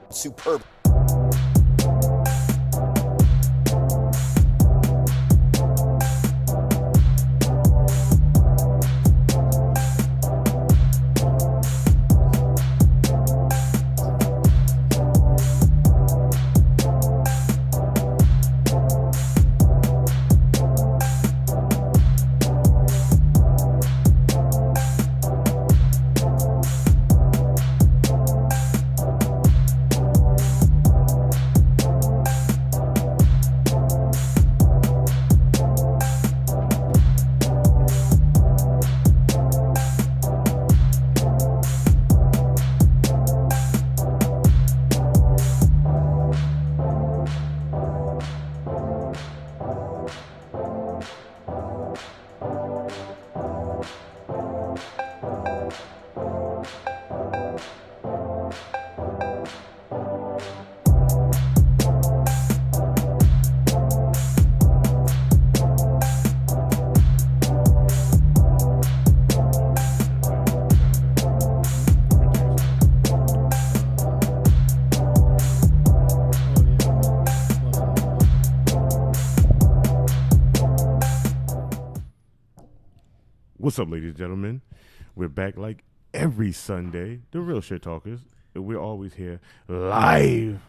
Superb. What's up, ladies and gentlemen? We're back like every Sunday, the Real Shit Talkers. And we're always here live,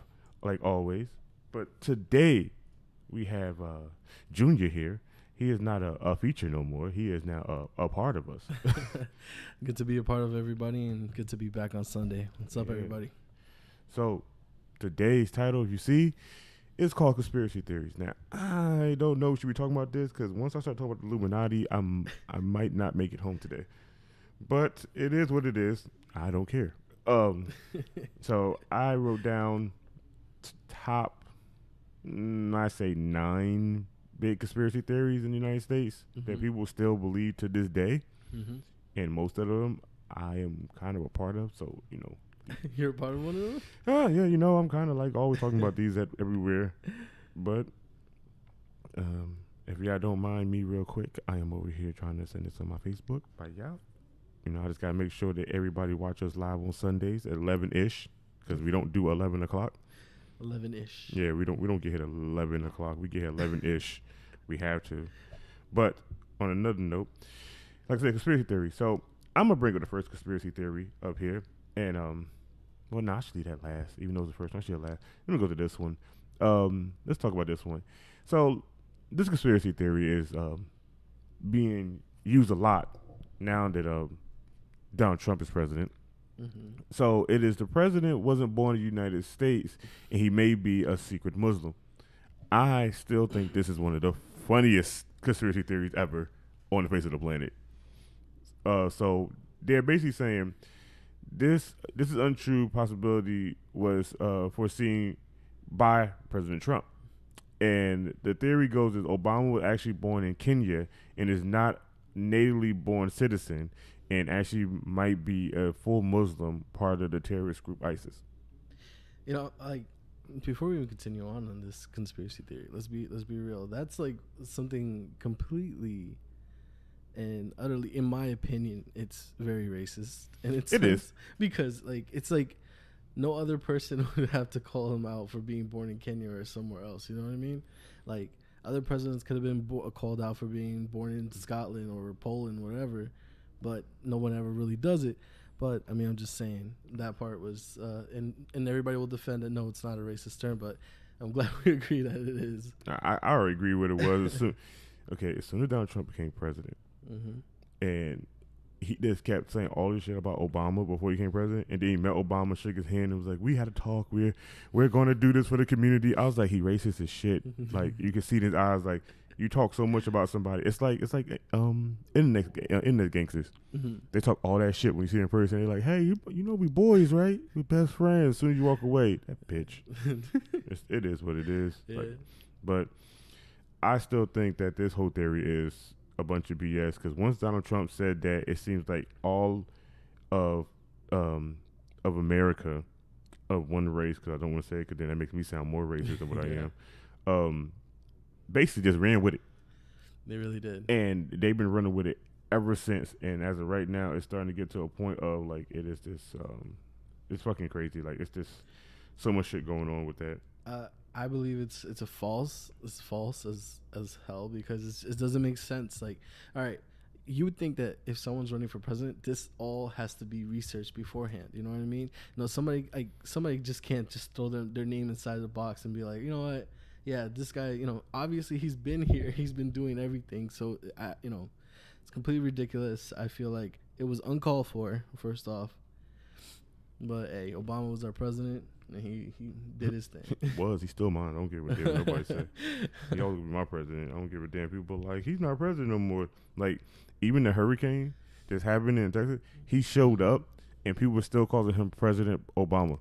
like always. But today, we have Junior here. He is not a feature no more. He is now a part of us. Good to be a part of everybody and good to be back on Sunday. What's up, everybody? So, today's title, if you see, is called Conspiracy Theories. Now, I don't know should we talk about this because once I start talking about the Illuminati, I might not make it home today. But it is what it is. I don't care. So I wrote down top, I say 9 big conspiracy theories in the United States that people still believe to this day. And most of them I am kind of a part of. So, you know. You're a part of one of them? Yeah, you know, I'm kind of like always talking about these everywhere. But if y'all don't mind me real quick, I am over here trying to send this on my Facebook by y'all. You know, I just got to make sure that everybody watch us live on Sundays at 11-ish because we don't do 11 o'clock. 11-ish. Yeah, we don't get hit at 11 o'clock. We get hit 11-ish. We have to. But on another note, like I said, conspiracy theory. So I'm going to bring up the first conspiracy theory up here. And, well, no, I should leave that last, even though it's the first one. I should last. Let me go to this one. Let's talk about this one. So this conspiracy theory is being used a lot now that Donald Trump is president. So it is the president wasn't born in the United States, and he may be a secret Muslim. I still think this is one of the funniest conspiracy theories ever on the face of the planet. So they're basically saying this is untrue possibility was foreseen by President Trump. And the theory goes is Obama was actually born in Kenya and is not natively born citizen and actually might be a full Muslim part of the terrorist group ISIS. You know, like, before we even continue on this conspiracy theory, let's be real. That's like something completely and utterly, in my opinion, it's very racist. And it is because like it's like no other person would have to call him out for being born in Kenya or somewhere else. You know what I mean? Like other presidents could have been called out for being born in Scotland or Poland, whatever, but no one ever really does it. But I mean, I'm just saying that part was, and everybody will defend it. No, it's not a racist term, but I'm glad we agree that it is. I already agree what it was. As soon as Donald Trump became president, and he just kept saying all this shit about Obama before he became president, and then he met Obama, shook his hand, and was like, "We had to talk. We're going to do this for the community." I was like, "He racist as shit." Like you can see in his eyes, like you talk so much about somebody. It's like internet gangsters. They talk all that shit when you see them in person. They're like, "Hey, you know we boys, right? We best friends." As soon as you walk away, that bitch. It is what it is. Yeah. Like, but I still think that this whole theory is a bunch of BS because once Donald Trump said that, it seems like all of America of one race, because I don't want to say it, because then that makes me sound more racist than what Yeah. I am. Basically just ran with it. They really did. And they've been running with it ever since. And as of right now, it's starting to get to a point of like it is this. It's fucking crazy. Like it's just so much shit going on with that. I believe it's a false. It's false as hell because it doesn't make sense. Like, all right, you would think that if someone's running for president, this all has to be researched beforehand. You know what I mean? No, somebody just can't just throw their name inside the box and be like, you know what? Yeah, this guy. You know, obviously he's been here. He's been doing everything. So, you know, it's completely ridiculous. I feel like it was uncalled for. First off, but hey, Obama was our president. And he did his thing. He's still mine. I don't give a damn what nobody say. He always be my president. I don't give a damn. People like, he's not president no more. Like, even the hurricane that's happening in Texas, he showed up and people were still calling him President Obama.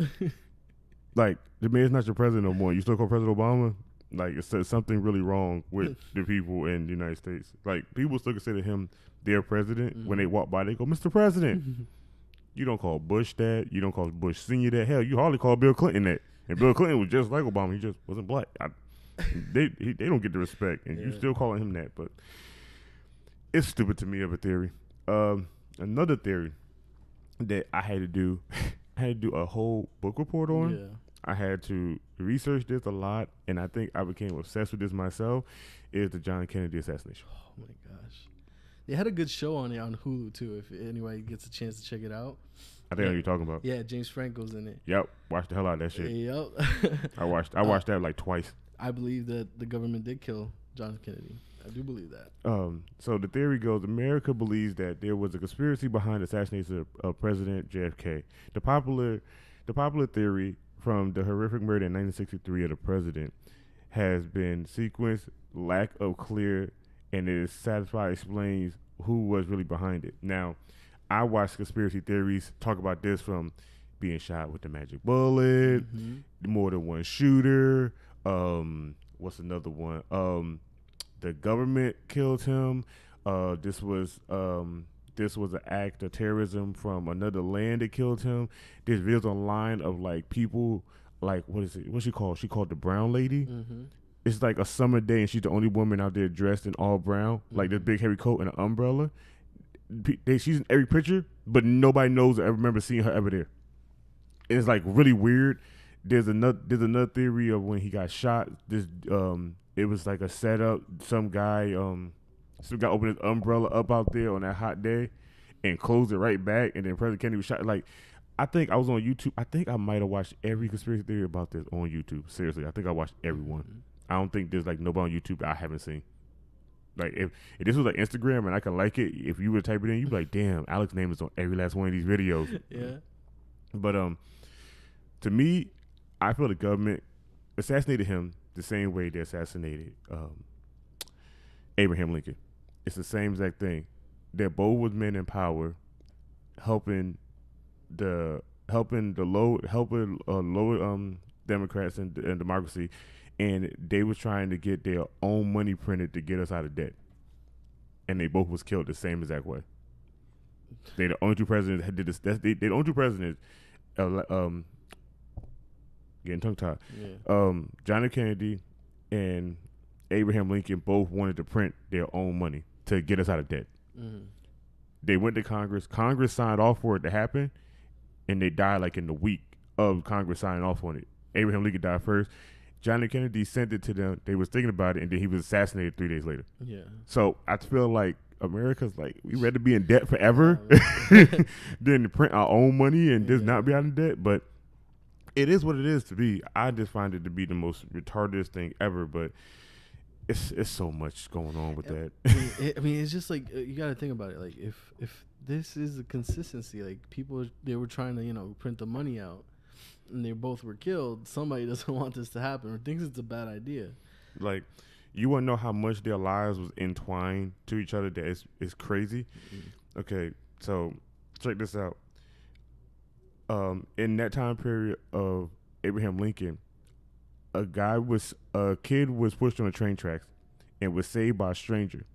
Like, the man's not your president no more. You still call President Obama? Like, it's something really wrong with the people in the United States. Like, people still consider him their president. When they walk by, they go, Mr. President. You don't call Bush that. You don't call Bush Sr. that. Hell, you hardly call Bill Clinton that. And Bill Clinton was just like Obama. He just wasn't black. They don't get the respect, and you still calling him that. But it's stupid to me of a theory. Another theory that I had to do, a whole book report on. Yeah. I had to research this a lot, and I think I became obsessed with this myself, is the John Kennedy assassination. Oh, my gosh. They had a good show on it on Hulu, too, if anybody gets a chance to check it out. I think I know what you're talking about. Yeah, James Franco's in it. Yep. Watched the hell out of that shit. Yep. I watched that like twice. I believe that the government did kill John Kennedy. I do believe that. So the theory goes, America believes that there was a conspiracy behind the assassination of President JFK. The popular theory from the horrific murder in 1963 of the president has been sequenced, lack of clear, and it is satisfied explains who was really behind it. Now, I watched conspiracy theories talk about this, from being shot with the magic bullet, more than one shooter. What's another one? The government killed him. This was an act of terrorism from another land that killed him. There's videos online of like people, like, what is it? What's she called? She called the Brown Lady. It's like a summer day, and she's the only woman out there dressed in all brown, like this big heavy coat and an umbrella. She's in every picture, but nobody knows or ever remember seeing her ever there. And it's like really weird. There's another theory of when he got shot. It was like a setup. Some guy opened his umbrella up out there on that hot day and closed it right back, and then President Kennedy was shot. Like, I think I was on YouTube. I think I might have watched every conspiracy theory about this on YouTube. Seriously, I think I watched every one. I don't think there's like nobody on YouTube that I haven't seen. Like, if this was like Instagram and I could like it, if you would type it in, you'd be like, damn, Alex's name is on every last one of these videos. Yeah. But to me, I feel the government assassinated him the same way they assassinated Abraham Lincoln. It's the same exact thing. They're both was men in power, helping lower Democrats and democracy, and they was trying to get their own money printed to get us out of debt. And they both was killed the same exact way. They the only two presidents that did this. They the only two presidents. Getting tongue tied. Yeah. John F. Kennedy and Abraham Lincoln both wanted to print their own money to get us out of debt. They went to Congress. Congress signed off for it to happen, and they died like in the week of Congress signing off on it. Abraham Lincoln died first. John F. Kennedy sent it to them. They was thinking about it, and then he was assassinated 3 days later. Yeah. So I feel like America's like, we rather be in debt forever than to print our own money and just not be out of debt. But it is what it is to be. I just find it to be the most retarded thing ever. But it's so much going on with that. I mean, it's just like, you got to think about it. Like, if this is the consistency, like they were trying to print the money out, and they both were killed. Somebody doesn't want this to happen or thinks it's a bad idea. Like, you want to know how much their lives was entwined to each other? That is crazy. Okay, so check this out. In that time period of Abraham Lincoln, a kid was pushed on the train tracks and was saved by a stranger.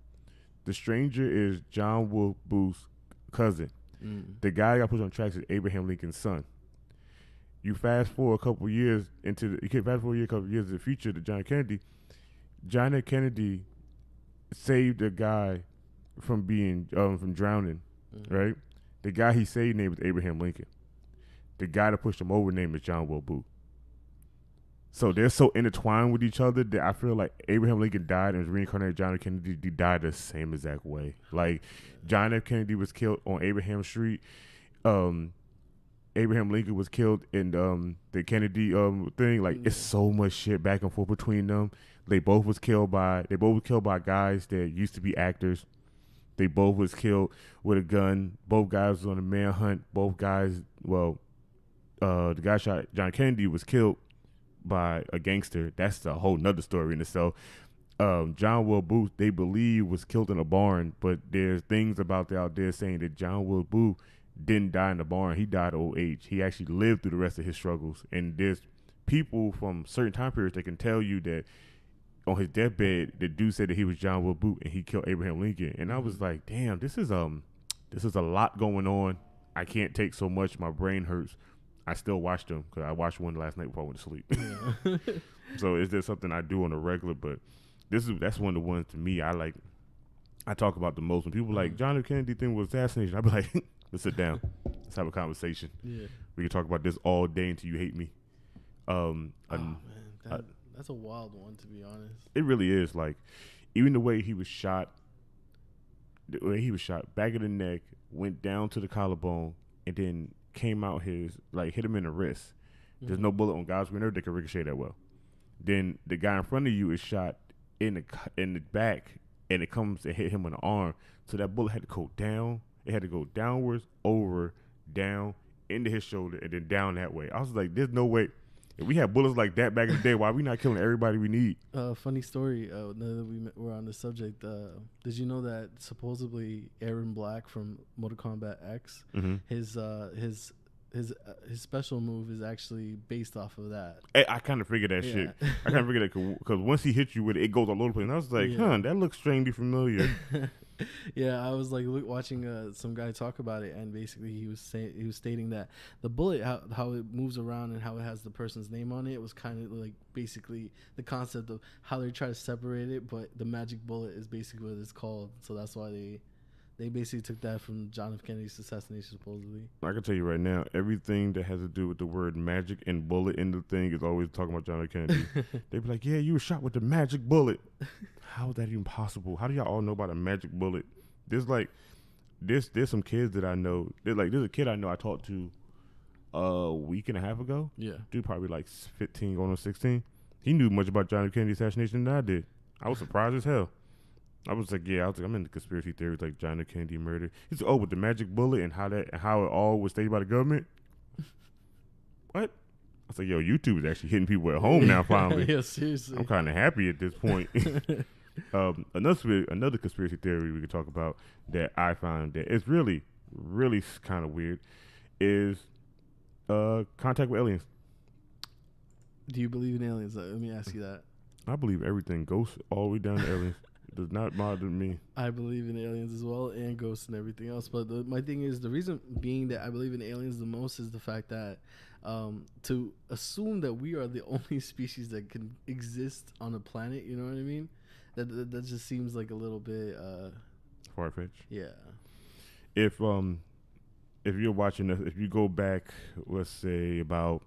The stranger is John Wolfe Booth's cousin. The guy that got pushed on the tracks is Abraham Lincoln's son. you fast forward a couple years a couple years in the future to John Kennedy. John F. Kennedy saved a guy from being from drowning, right? The guy he saved name was Abraham Lincoln. The guy that pushed him over name is John Will Booth. So they're so intertwined with each other that I feel like Abraham Lincoln died and was reincarnated. John F. Kennedy died the same exact way. Like John F. Kennedy was killed on Abraham Street. Abraham Lincoln was killed in the Kennedy thing. Like it's so much shit back and forth between them. They both was killed by guys that used to be actors. They both was killed with a gun. Both guys was on a manhunt. Both guys, the guy shot John Kennedy was killed by a gangster. That's a whole nother story in itself. John Will Booth, they believe, was killed in a barn, but there's things about that out there saying that John Will Booth didn't die in the barn. He died of old age. He actually lived through the rest of his struggles. And there's people from certain time periods that can tell you that on his deathbed, the dude said that he was John Will Booth and he killed Abraham Lincoln. And I was like, damn, this is a lot going on. I can't take so much. My brain hurts. I still watched them because I watched one last night before I went to sleep. Yeah. So is there something I do on a regular? But that's one of the ones to me I talk about the most. When people like John F. Kennedy thing was assassination, I be like, let's sit down. Let's have a conversation. Yeah. We can talk about this all day until you hate me. That's a wild one, to be honest. It really is. Like, even the way he was shot, back of the neck, went down to the collarbone, and then came out hit him in the wrist. There's no bullet on God's green earth that can ricochet that well. Then the guy in front of you is shot in the back, and it comes to hit him in the arm. So that bullet had to go down. It had to go downwards, over, down, into his shoulder, and then down that way. I was like, there's no way. If we had bullets like that back in the day, why are we not killing everybody we need? Funny story. Now that we're on the subject, did you know that supposedly Aaron Black from Mortal Kombat X, his special move is actually based off of that? I kind of figured that shit. I kind of figured that because once he hits you with it, it goes all over the place. And I was like, that looks strangely familiar. Yeah, I was like watching some guy talk about it, and basically he was stating that the bullet, how it moves around and how it has the person's name on it, was kind of like basically the concept of how they try to separate it, but the magic bullet is basically what it's called. So that's why they basically took that from John F. Kennedy's assassination, supposedly. I can tell you right now, everything that has to do with the word magic and bullet in the thing is always talking about John F. Kennedy. They be like, yeah, you were shot with the magic bullet. How is that even possible? How do y'all all know about a magic bullet? There's some kids that I know. There's a kid I know I talked to a week and a half ago. Yeah. Dude probably like 15 going on 16. He knew much about John F. Kennedy's assassination than I did. I was surprised as hell. I was like, I'm into conspiracy theories like John F. Kennedy murder. He said, with the magic bullet and how it all was staged by the government. What? I was like, YouTube is actually hitting people at home now. Finally, yeah, seriously. I'm kind of happy at this point. Another conspiracy theory we could talk about that I found that it's really, really kind of weird is contact with aliens. Do you believe in aliens? Let me ask you that. I believe everything, ghosts all the way down to aliens. It does not bother me. I believe in aliens as well, and ghosts and everything else. But my thing is, the reason being that I believe in aliens the most is the fact that to assume that we are the only species that can exist on a planet, you know what I mean? That just seems like a little bit far-fetched. Yeah. If you're watching this, if you go back, let's say about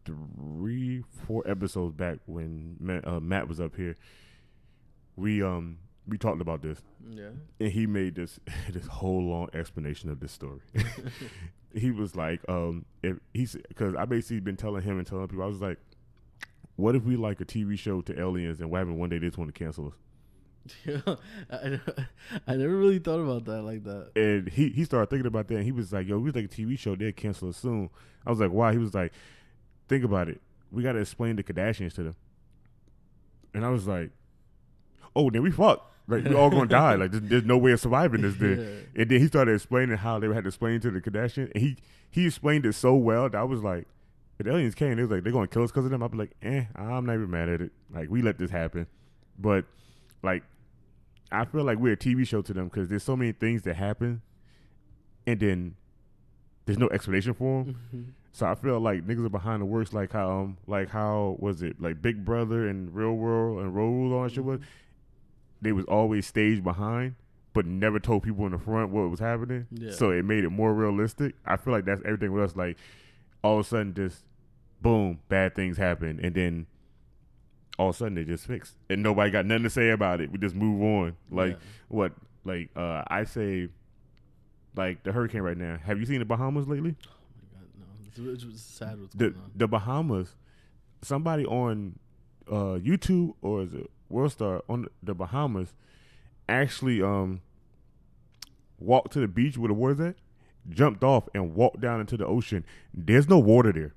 3-4 episodes back when Matt was up here, we talked about this. Yeah. And he made this whole long explanation of this story. He was like, because I basically been telling him and telling people, I was like, what if we like a TV show to aliens and what happened one day they just want to cancel us? Yeah, I never really thought about that like that. And he started thinking about that, and he was like, we like a TV show, they'll cancel us soon. I was like, why? He was like, think about it. We got to explain the Kardashians to them. And I was like, oh, then we fucked. Like, we all gonna die. Like, there's no way of surviving this thing. Yeah. And then he started explaining how they had to explain to the Kardashians. And he explained it so well that I was like, if the aliens came, they was like, they're gonna kill us because of them. I'd be like, I'm not even mad at it. Like, we let this happen. But, like, I feel like we're a TV show to them because there's so many things that happen. And then there's no explanation for them. Mm-hmm. So I feel like niggas are behind the works, like how was it, like Big Brother and Real World and Road Rules, all that shit was. They was always staged behind, but never told people in the front what was happening. Yeah. So it made it more realistic. I feel like that's everything with us. Like all of a sudden, just boom, bad things happen, and then all of a sudden they just fixed, and nobody got nothing to say about it. We just move on. Like what? Like I say, like the hurricane right now. Have you seen the Bahamas lately? It's sad what's going on. The Bahamas, somebody on YouTube or is it Worldstar on the Bahamas actually walked to the beach where the water's at, jumped off and walked down into the ocean. There's no water there.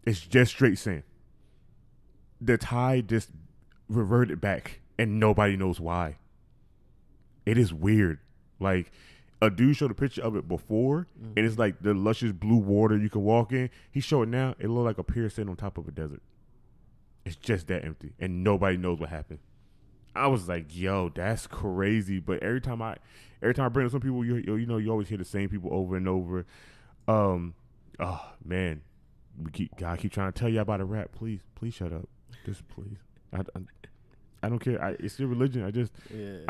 It's just straight sand. The tide just reverted back and nobody knows why. It is weird. Like, a dude showed a picture of it before, and it's like the luscious blue water you can walk in. He showed it now. It looked like a pier sitting on top of a desert. It's just that empty, and nobody knows what happened. I was like, "Yo, that's crazy." But every time I bring up some people, you know, you always hear the same people over and over. Oh man, God keep trying to tell you about a rap. Please shut up. Just please. I don't care. It's your religion. I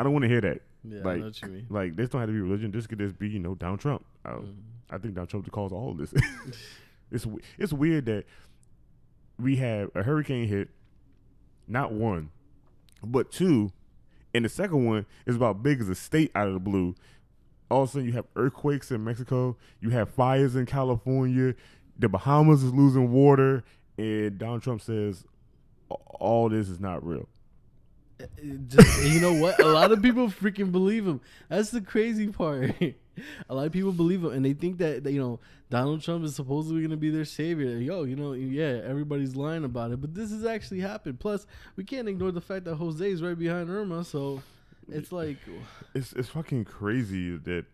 don't want to hear that. Yeah, like, I know what you mean. Like, this don't have to be religion. This could just be, you know, Donald Trump. I think Donald Trump caused all of this. It's weird that we have a hurricane hit, not one, but two, and the second one is about big as a state out of the blue. All of a sudden, you have earthquakes in Mexico. You have fires in California. The Bahamas is losing water, and Donald Trump says all this is not real. You know what? A lot of people freaking believe him. That's the crazy part. A lot of people believe him, and they think that you know, Donald Trump is supposedly going to be their savior. Yo, you know, yeah, everybody's lying about it, but this has actually happened. Plus, we can't ignore the fact that Jose is right behind Irma, so it's like it's fucking crazy that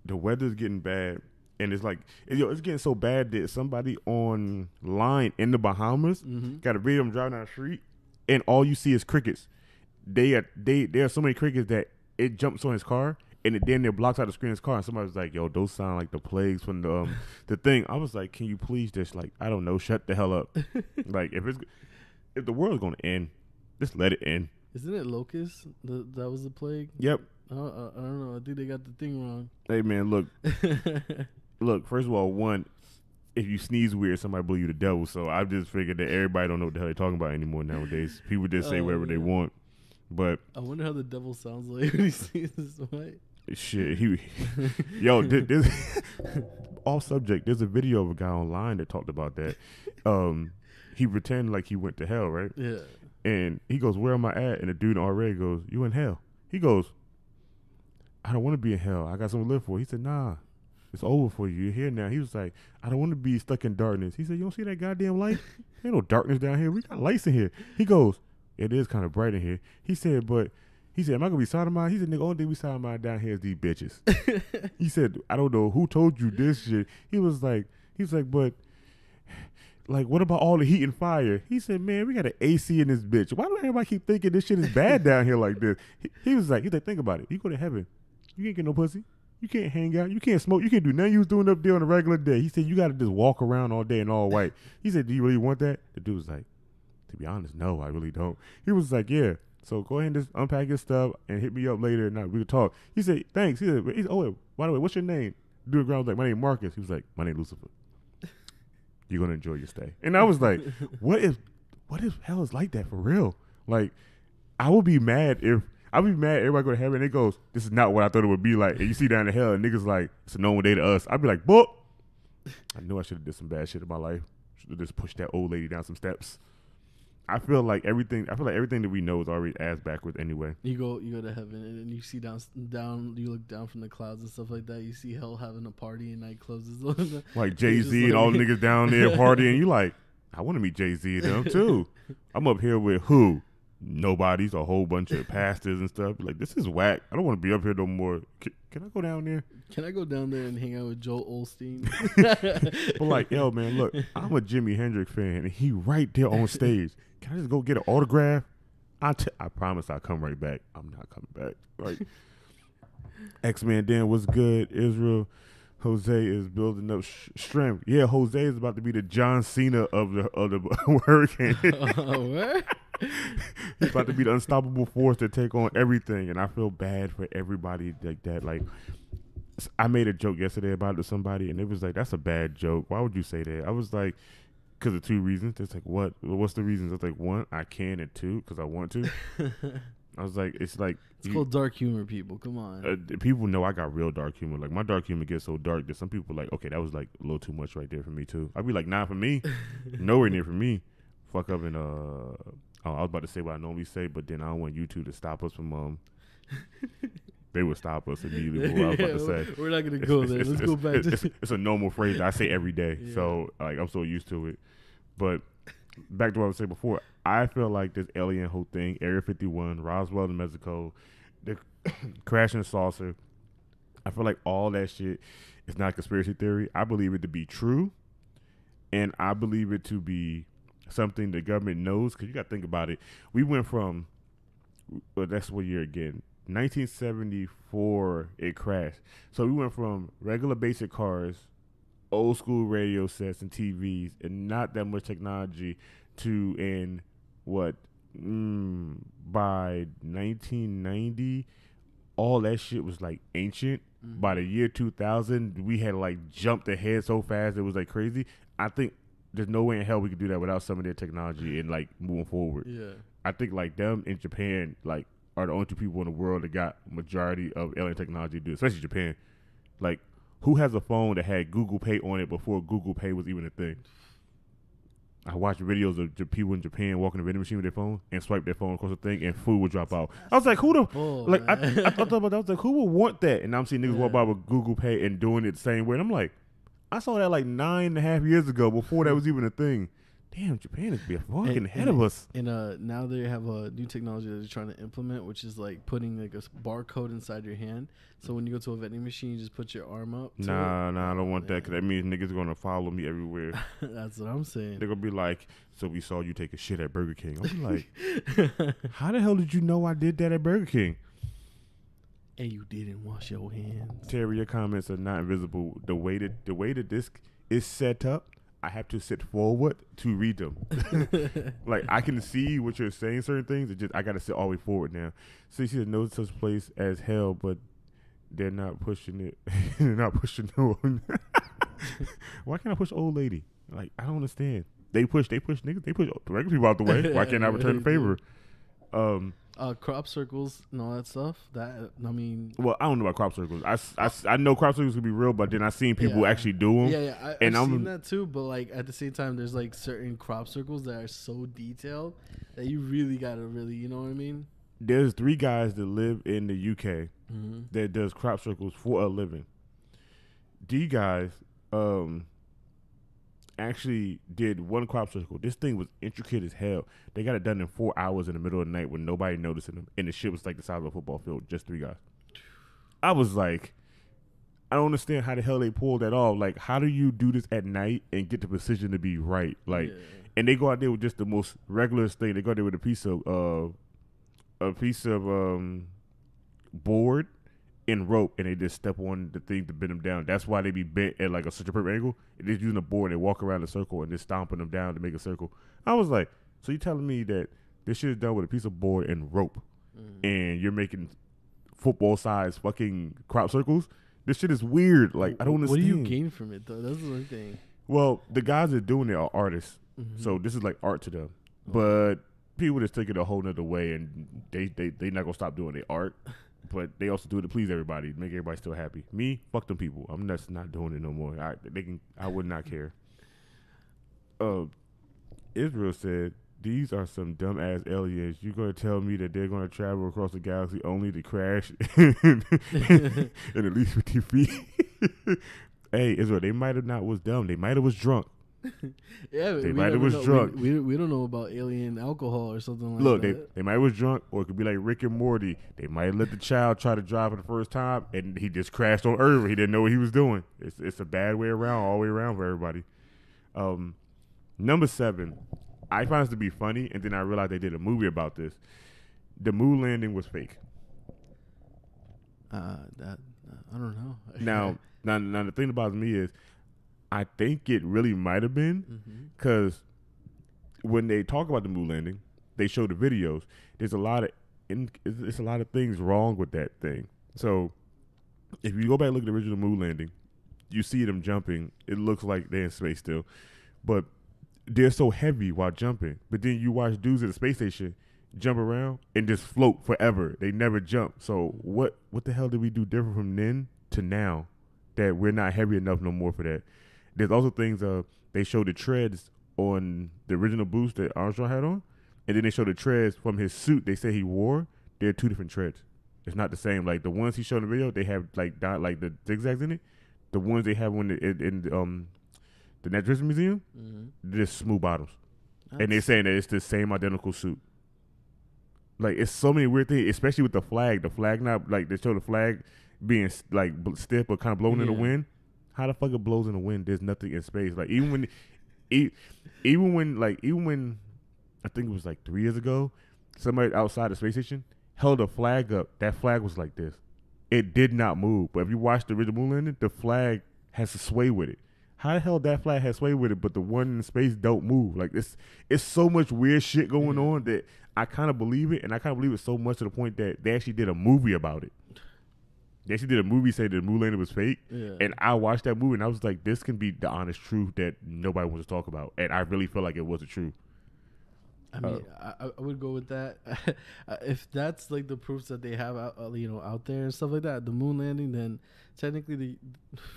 the weather's getting bad, and it's like, yo, it's getting so bad that somebody online in the Bahamas got a video of them driving down the street, and all you see is crickets. There are so many crickets that it jumps on his car, and it damn near blocks out the screen of his car. And somebody was like, "Yo, those sound like the plagues from the thing." I was like, "Can you please just, like, I don't know, shut the hell up?" Like, if the world's gonna end, just let it end. Isn't it locusts? That was the plague. Yep. I don't know. I think they got the thing wrong. Hey man, look. First of all, one, if you sneeze weird, somebody blew you the devil. So I just figured that everybody don't know what the hell they're talking about anymore nowadays. People just say whatever they want. But I wonder how the devil sounds like when he sees this white. Shit, yo, this off subject. There's a video of a guy online that talked about that. He pretended like he went to hell, right? Yeah. And he goes, "Where am I at?" And the dude in RA goes, "You in hell?" He goes, "I don't want to be in hell. I got something to live for." He said, "Nah, it's over for you. You're here now." He was like, "I don't want to be stuck in darkness." He said, "You don't see that goddamn light? Ain't no darkness down here. We got lights in here." He goes, "It is kind of bright in here." He said, "Am I going to be sodomized?" He said, "Nigga, only thing we sodomized down here is these bitches." He said, "I don't know who told you this shit." He was like, "But, like, what about all the heat and fire?" He said, "Man, we got an AC in this bitch. Why do everybody keep thinking this shit is bad down here like this?" He was like, think about it. You go to heaven. You can't get no pussy. You can't hang out. You can't smoke. You can't do nothing you was doing up there on a regular day. He said, "You got to just walk around all day in all white." He said, "Do you really want that?" The dude was like, "To be honest, no, I really don't." He was like, "Yeah. So go ahead and just unpack your stuff and hit me up later and we can talk." He said, "Thanks." He said, "Oh, wait, by the way, what's your name?" Dude was like, "My name Marcus." He was like, "My name Lucifer. You're going to enjoy your stay." And I was like, what if hell is like that for real? Like, I would be mad everybody go to heaven and it goes, "This is not what I thought it would be like." And you see down in hell and niggas like, "It's a normal day to us." I'd be like, "Book. I knew I should have did some bad shit in my life. Should have just pushed that old lady down some steps." I feel like everything that we know is already ass backwards anyway. You go to heaven and you see down. You look down from the clouds and stuff like that. You see hell having a party and night closes. Like Jay-Z and all the niggas down there partying. You like, I want to meet Jay-Z and them too. I'm up here with who? Nobody's a whole bunch of pastors and stuff. Like, this is whack. I don't want to be up here no more. Can I go down there? Can I go down there and hang out with Joel Osteen? But like, yo, man, look, I'm a Jimi Hendrix fan, and he right there on stage. Can I just go get an autograph? I promise I'll come right back. I'm not coming back. Like, X-Man Dan was good. Israel, Jose is building up strength. Yeah, Jose is about to be the John Cena of the hurricane. What? He's about to be the unstoppable force to take on everything, and I feel bad for everybody like that. Like, I made a joke yesterday about it to somebody, and it was like, "That's a bad joke. Why would you say that?" I was like, "Because of two reasons." It's like, "What? What's the reasons?" It's like, one, I can, and two, because I want to. I was like, it's like it's called dark humor, people. Come on. People know I got real dark humor. Like, my dark humor gets so dark that some people are like, okay, that was like a little too much right there for me too. I'd be like, nah, for me, nowhere near for me. Fuck up and oh, I was about to say what I normally say, but then I don't want YouTube to stop us from they would stop us immediately. What I was about to say. We're not gonna go there. Let's go back. It's a normal phrase that I say every day, so like I'm so used to it. But back to what I was saying before, I feel like this alien whole thing, Area 51, Roswell in Mexico, the crashing saucer, I feel like all that shit is not conspiracy theory. I believe it to be true, and I believe it to be something the government knows, because you got to think about it. We went from, well, that's what year again? 1974 it crashed. So we went from regular basic cars, old school radio sets and TVs, and not that much technology to, in what, by 1990, all that shit was like ancient. Mm-hmm. By the year 2000, we had like jumped ahead so fast it was like crazy. I think there's no way in hell we could do that without some of their technology and like moving forward. Yeah, I think like them in Japan like are the only two people in the world that got majority of alien technology to do, especially Japan. Like, who has a phone that had Google Pay on it before Google Pay was even a thing? I watched videos of people in Japan walking the vending machine with their phone and swipe their phone across the thing and food would drop out. I was like, who the like? I thought about that. I was like, who would want that? And I'm seeing niggas walk by with Google Pay and doing it the same way. And I'm like, I saw that like 9.5 years ago before that was even a thing. Damn, Japan is fucking ahead of us. And now they have a new technology that they're trying to implement, which is like putting like a barcode inside your hand. So when you go to a vending machine, you just put your arm up. Nah, I don't want that, because that means niggas are going to follow me everywhere. That's what I'm saying. They're going to be like, so we saw you take a shit at Burger King. I'm like, how the hell did you know I did that at Burger King? And you didn't wash your hands. Terry, your comments are not invisible. The way the disc is set up, I have to sit forward to read them. Like, I can see what you're saying, certain things. It just, I got to sit all the way forward now. So you see, no such place as hell, but they're not pushing it. They're not pushing no one. Why can't I push old lady? Like, I don't understand. They push niggas. They push the regular people out the way. Why can't I return the favor? Crop circles and all that stuff. That, I mean, well, I don't know about crop circles. I know crop circles can be real, but then I seen people actually do them. Yeah. I've seen that too. But like at the same time, there's like certain crop circles that are so detailed that you really gotta you know what I mean? There's 3 guys that live in the UK that does crop circles for a living. These guys actually did one crop circle. This thing was intricate as hell. They got it done in 4 hours in the middle of the night with nobody noticing them, and the shit was like the size of a football field. Just 3 guys. I was like, I don't understand how the hell they pulled that off. Like, how do you do this at night and get the precision to be right? Like, and they go out there with just the most regular thing. They go out there with a piece of board and rope, and they just step on the thing to bend them down. That's why they be bent at like such a perfect angle. They're just using a board and they walk around the circle and just stomping them down to make a circle. I was like, so you telling me that this shit is done with a piece of board and rope, and you're making football size fucking crop circles? This shit is weird. Like, I don't understand. What do you gain from it though? That's the one thing. Well, the guys that are doing it are artists, so this is like art to them. But people just take it a whole nother way, and they not gonna stop doing their art. But they also do it to please everybody, make everybody still happy. Me, fuck them people. I'm just not doing it no more. I would not care. Israel said, these are some dumbass aliens. You're going to tell me that they're going to travel across the galaxy only to crash in at least 50 feet? Hey, Israel, they might have not was dumb. They might have was drunk. Yeah, they might have was drunk. We don't know about alien alcohol or something like that. Look, they might have was drunk, or it could be like Rick and Morty. They might have let the child try to drive for the first time, and he just crashed on Earth. He didn't know what he was doing. It's a bad way around, all the way around for everybody. Number 7, I found this to be funny, and then I realized they did a movie about this. The moon landing was fake. I don't know. Now, Now the thing that bothers me is, I think it really might have been because when they talk about the moon landing, they show the videos. There's it's a lot of things wrong with that thing. So if you go back and look at the original moon landing, you see them jumping. It looks like they're in space still, but they're so heavy while jumping. But then you watch dudes at the space station jump around and just float forever. They never jump. So what the hell did we do different from then to now that we're not heavy enough no more for that? There's also things they show the treads on the original boots that Armstrong had on, and then they show the treads from his suit they say he wore. They're two different treads. It's not the same. Like the ones he showed in the video, they have like the zigzags in it. The ones they have in the Natural History Museum, they're just smooth bottoms. And they're saying that it's the same identical suit. Like, it's so many weird things, especially with the flag. The flag not, like, they show the flag being, like, stiff but kind of blowing in the wind. How the fuck it blows in the wind? There's nothing in space. Like, even when I think it was, like, 3 years ago, somebody outside the space station held a flag up. That flag was like this. It did not move. But if you watch the original moon landing, the flag has to sway with it. How the hell that flag has sway with it, but the one in space don't move? Like, it's so much weird shit going on that I kind of believe it, and I kind of believe it so much to the point that they actually did a movie about it. They actually did a movie saying that the moon landing was fake, and I watched that movie, and I was like, this can be the honest truth that nobody wants to talk about, and I really feel like it was the truth. I mean, I would go with that. If that's like the proofs that they have out there and stuff like that, the moon landing, then technically the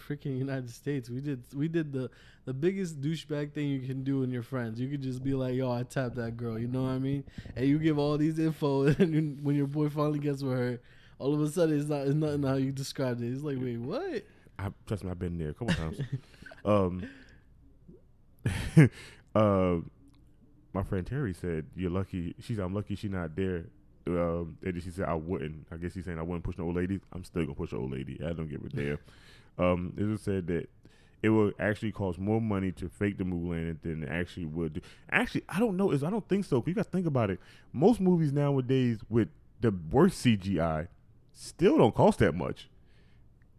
freaking United States, we did the biggest douchebag thing you can do in your friends. You could just be like, yo, I tapped that girl, you know what I mean? And you give all these info, and when your boy finally gets with her, all of a sudden it's nothing how you described it. It's like, wait, what? Trust me, I've been there a couple times. My friend Terry said, "You're lucky." She said, "I'm lucky she's not there." And then she said, "I wouldn't." I guess she's saying I wouldn't push no old lady. I'm still gonna push an old lady. I don't give a damn. It just said that it will actually cost more money to fake the moon landing than it actually would do. Actually, I don't know. I don't think so. 'Cause you got to think about it. Most movies nowadays with the worst CGI still don't cost that much.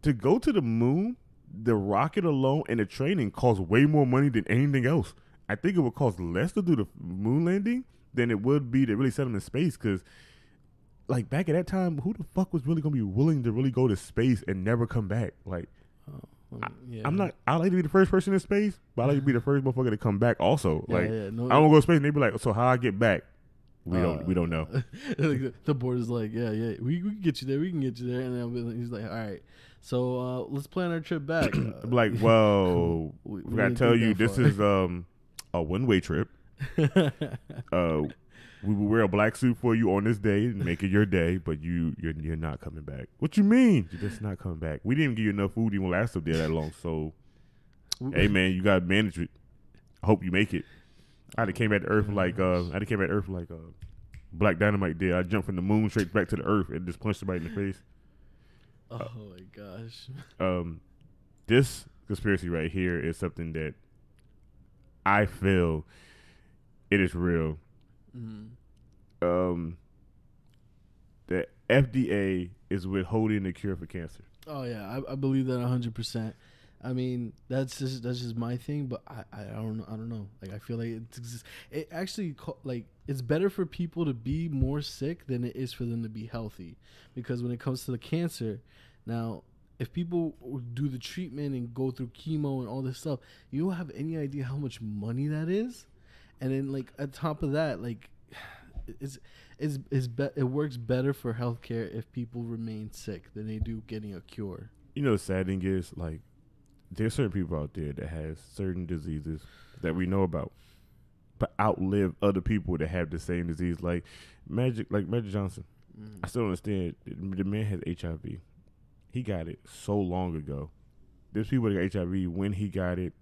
To go to the moon, the rocket alone and the training costs way more money than anything else. I think it would cost less to do the moon landing than it would be to really set them in space. Because, like, back at that time, who the fuck was really going to be willing to really go to space and never come back? Like, I'm not. I like to be the first person in space, but I like to be the first motherfucker to come back also. I don't want to go to space and they be like, so how I get back? We don't know. The board is like, yeah, we can get you there. We can get you there. And he's like, all right. So let's plan our trip back. I'm like, well, we got to tell you, this is a one-way trip. We will wear a black suit for you on this day and make it your day, but you're not coming back. What you mean? You're just not coming back. We didn't give you enough food to even last up there that long. So, hey man, you gotta manage it. I hope you make it. I'd have came back to Earth like Black Dynamite did. I jumped from the moon straight back to the Earth and just punched somebody in the face. Oh my gosh. This conspiracy right here is something that I feel it is real. The FDA is withholding the cure for cancer. Oh yeah, I believe that 100%. I mean, that's just my thing, but I don't know. Like, I feel like it actually like it's better for people to be more sick than it is for them to be healthy, because when it comes to the cancer, now if people do the treatment and go through chemo and all this stuff, you don't have any idea how much money that is. And then, like, on top of that, like, it works better for healthcare if people remain sick than they do getting a cure. You know, the sad thing is, like, there's certain people out there that have certain diseases that we know about, but outlive other people that have the same disease, like Magic Johnson. I still don't understand. The man has HIV. He got it so long ago. There's people that got HIV when he got it,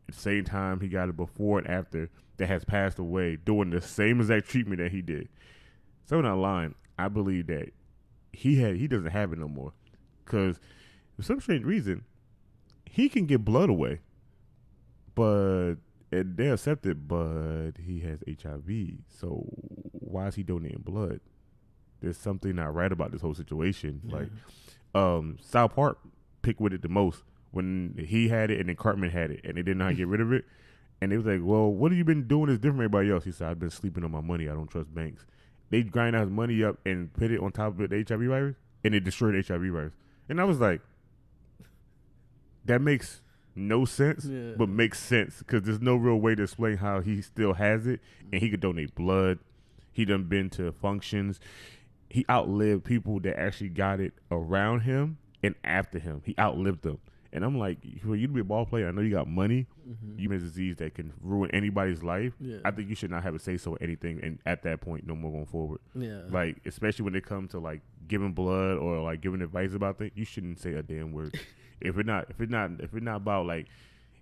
at the same time he got it, before and after, that has passed away doing the same exact treatment that he did. So in that line, I believe that he doesn't have it no more, because for some strange reason he can get blood away, but they accept it, but he has HIV. So why is he donating blood? There's something not right about this whole situation. Yeah. Like South Park pick with it the most when he had it and then Cartman had it, and they didn't know how to get rid of it. And they was like, well, what have you been doing that's different from everybody else? He said, I've been sleeping on my money. I don't trust banks. They grind out his money up and put it on top of the HIV virus, and it destroyed the HIV virus. And I was like, that makes no sense, but makes sense because there's no real way to explain how he still has it, and he could donate blood. He done been to functions. He outlived people that actually got it around him and after him. He outlived them. And I'm like, for you to be a ball player, I know you got money. You have a disease that can ruin anybody's life. Yeah. I think you should not have a say-so anything, and at that point, no more going forward. Yeah. Like, especially when it comes to, like, giving blood or, like, giving advice about things, you shouldn't say a damn word. if it's not about, like,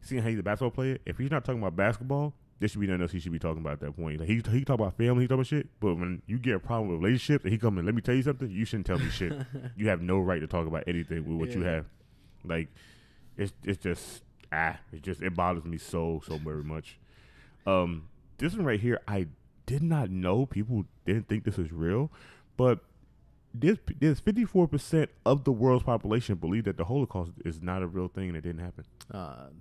seeing how he's a basketball player, if he's not talking about basketball, there should be nothing else he should be talking about at that point. Like, he talk about family, he talk about shit, but when you get a problem with relationships and he come and let me tell you something, you shouldn't tell me shit. You have no right to talk about anything with what you have. Like, it's just it bothers me so very much. This one right here, I did not know. People didn't think this was real, but there's 54% of the world's population believe that the Holocaust is not a real thing and it didn't happen.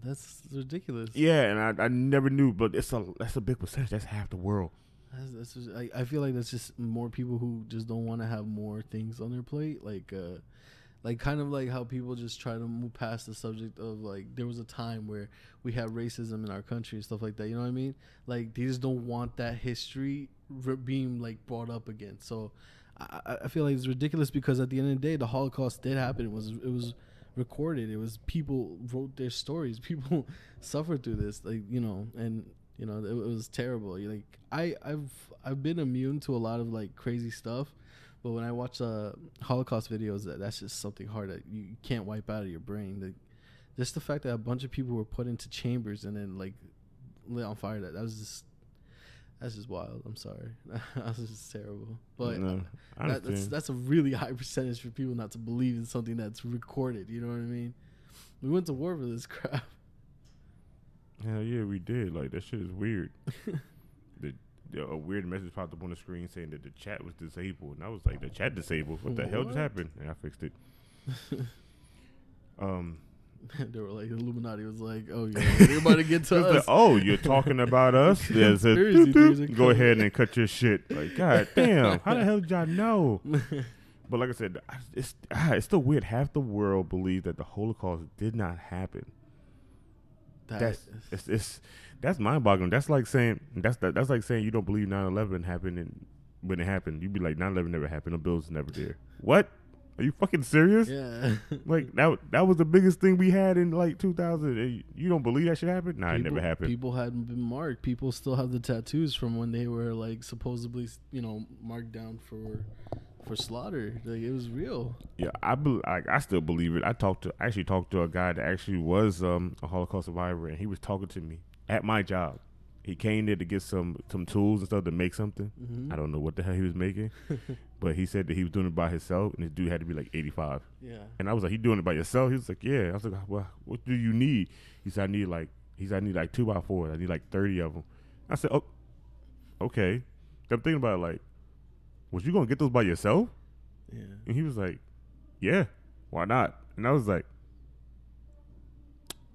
That's ridiculous. Yeah, and I never knew, but that's a big percentage. That's half the world. That's just, I feel like that's just more people who just don't want to have more things on their plate, like kind of like how people just try to move past the subject of, like, there was a time where we had racism in our country and stuff like that. You know what I mean? Like, they just don't want that history being, like, brought up again. So I feel like it's ridiculous because at the end of the day, the Holocaust did happen. It was recorded. It was people wrote their stories. People suffered through this, like, you know, and you know it was terrible. Like, I've been immune to a lot of, like, crazy stuff. But when I watch Holocaust videos, that's just something hard that you can't wipe out of your brain. Just the fact that a bunch of people were put into chambers and then, like, lit on fire. That's just wild. I'm sorry. That's just terrible. But no, that's a really high percentage for people not to believe in something that's recorded. You know what I mean? We went to war for this crap. Hell yeah, we did. Like, that shit is weird. A weird message popped up on the screen saying that the chat was disabled, and I was like, the chat disabled? What the hell just happened? And I fixed it. They were like, Illuminati was like, oh yeah, everybody get to us. Like, oh, you're talking about us? There's a go ahead and cut your shit. Like, god damn, how the hell did y'all know? But like I said, it's still weird. Half the world believe that the Holocaust did not happen. That's mind-boggling. That's like saying you don't believe 9/11 happened, and when it happened, you'd be like, 9/11 never happened. The building's never there. What? Are you fucking serious? Yeah. Like, that was the biggest thing we had in, like, 2000. You don't believe that shit happened? Nah, it never happened. People hadn't been marked. People still have the tattoos from when they were, like, supposedly, you know, marked down for slaughter. Like, it was real. Yeah, I still believe it. I actually talked to a guy that actually was a Holocaust survivor, and he was talking to me at my job. He came there to get some tools and stuff to make something. I don't know what the hell he was making, but he said that he was doing it by himself, and this dude had to be like 85. Yeah. And I was like, "You doing it by yourself?" He was like, "Yeah." I was like, "Well, what do you need?" He said, I need like 2x4s. I need like 30 of them. I said, "Oh, okay." I'm thinking about it, like, was you gonna get those by yourself? Yeah. And he was like, "Yeah, why not?" And I was like,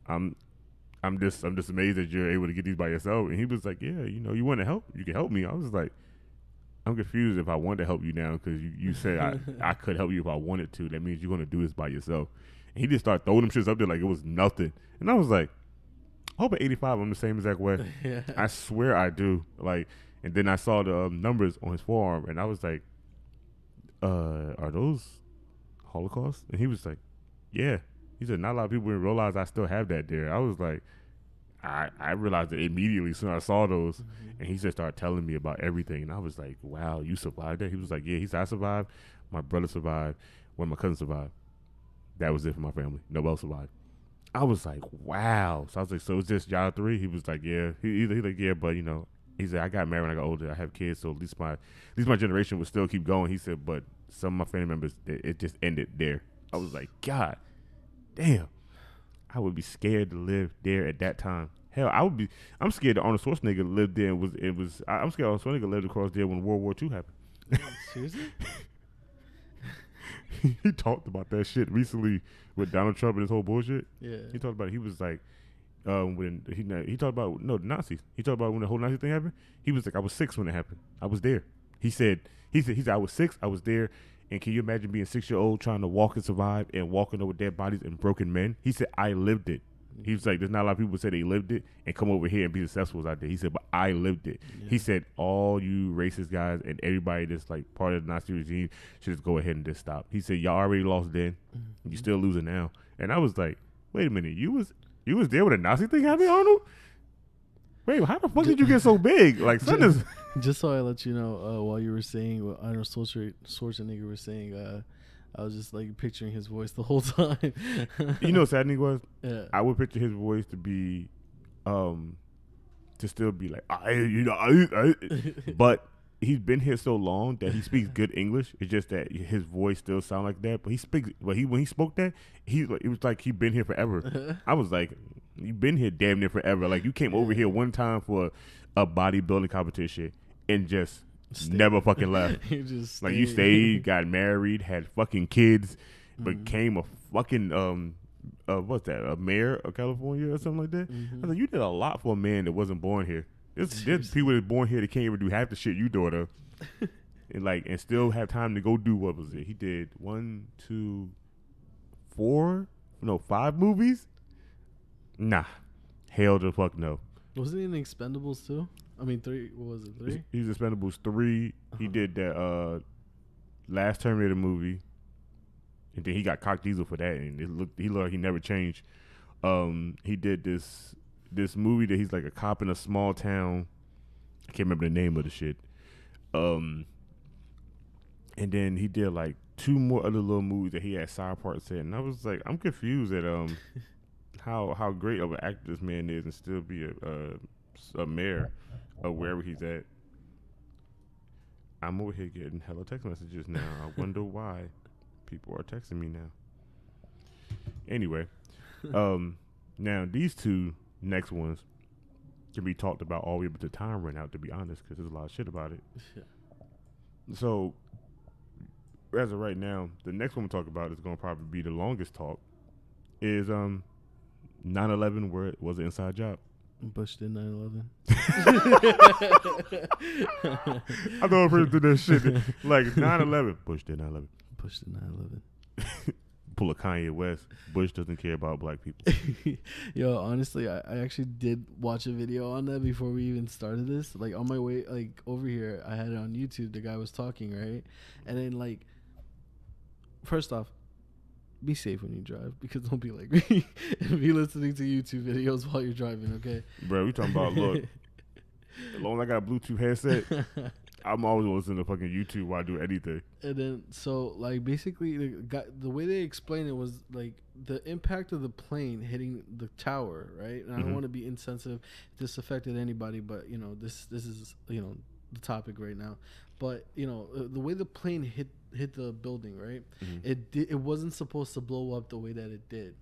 I'm just amazed that you're able to get these by yourself." And he was like, "Yeah, you know, you want to help? You can help me." I was like, I'm confused if I want to help you now, because you said I could help you if I wanted to. That means you're going to do this by yourself. And he just started throwing them shits up there like it was nothing. And I was like, I hope at 85 I'm the same exact way. Yeah. I swear I do. Like, and then I saw the numbers on his forearm, and I was like, are those Holocaust? And he was like, yeah. He said, not a lot of people realize I still have that there. I was like, I realized it immediately as soon as I saw those. And he just started telling me about everything. And I was like, wow, you survived that? He was like, yeah. He said, I survived. My brother survived. One of my cousins survived. That was it for my family. Nobody else survived. I was like, wow. So I was like, so it's just y'all three? He was like, yeah. He's like, yeah, but, you know, he said, I got married when I got older. I have kids, so at least my generation would still keep going. He said, but some of my family members, it just ended there. I was like, God damn. I would be scared to live there at that time. Hell, I'm scared that Arnold Schwarzenegger lived there and I'm scared Arnold Schwarzenegger lived across there when World War II happened. Seriously? he talked about that shit recently with Donald Trump and his whole bullshit. Yeah. He talked about it. He was like, when he talked about the Nazis. He talked about when the whole Nazi thing happened. He was like, I was 6 when it happened. I was there. He said I was 6. I was there. And can you imagine being 6-year-old trying to walk and survive and walking over dead bodies and broken men? He said, I lived it. He was like, there's not a lot of people who say they lived it and come over here and be successful out there. He said, but I lived it. Yeah. He said, all you racist guys and everybody that's like part of the Nazi regime should just go ahead and just stop. He said, y'all already lost then. Mm-hmm. You still losing now. And I was like, wait a minute, you was there when the Nazi thing happened, Arnold? Wait, how the fuck did you get so big? Like, just so I let you know, while you were saying what Arnold Schwarzenegger was saying, I was just like picturing his voice the whole time. You know what sad thing was? Yeah. I would picture his voice to be, to still be like, but he's been here so long that he speaks good English. It's just that his voice still sound like that. But when he spoke that, it was like he'd been here forever. I was like, you've been here damn near forever. Like you came over here one time for a bodybuilding competition and just never fucking left. You stayed, got married, had fucking kids, became a fucking what's that? A mayor of California or something like that. I was like, you did a lot for a man that wasn't born here. There's people that born here that can't even do half the shit you do though, and still have time to go do what was it? He did 5 movies. Nah, hell the fuck no. Wasn't he in Expendables too? I mean, 3. What was it? 3? He's Expendables 3. He did that last Terminator movie, and then he got cock diesel for that, and he looked like he never changed. He did this movie that he's like a cop in a small town. I can't remember the name of the shit. And then he did like 2 more other little movies that he had side parts in, and I was like, I'm confused at how great of an actor this man is and still be a mayor of wherever he's at. I'm over here getting hella text messages now. I wonder why people are texting me now. Anyway, now these 2 next ones can be talked about all the way up to time run out, to be honest, because there's a lot of shit about it. Yeah. So, as of right now, the next one we'll talk about is going to probably be the longest talk, is 9/11, where it was an inside job. Bush did 9/11. I know a person did that shit. Like 9/11. Bush did 9/11. Bush did 9/11. Pull a Kanye West. Bush doesn't care about black people. Yo, honestly, I actually did watch a video on that before we even started this. Like on my way, like over here, I had it on YouTube. The guy was talking, right? And then like, first off, be safe when you drive, because don't be like me and be listening to YouTube videos while you're driving, okay? Bro, we talking about, look, as long as I got a Bluetooth headset, I'm always listening to fucking YouTube while I do anything. And then, so, like, basically, the way they explained it was, like, the impact of the plane hitting the tower, right? And I don't want to be insensitive if this affected anybody, but, you know, this is, you know, the topic right now. But, you know, the way the plane hit the building, right? It wasn't supposed to blow up the way that it did.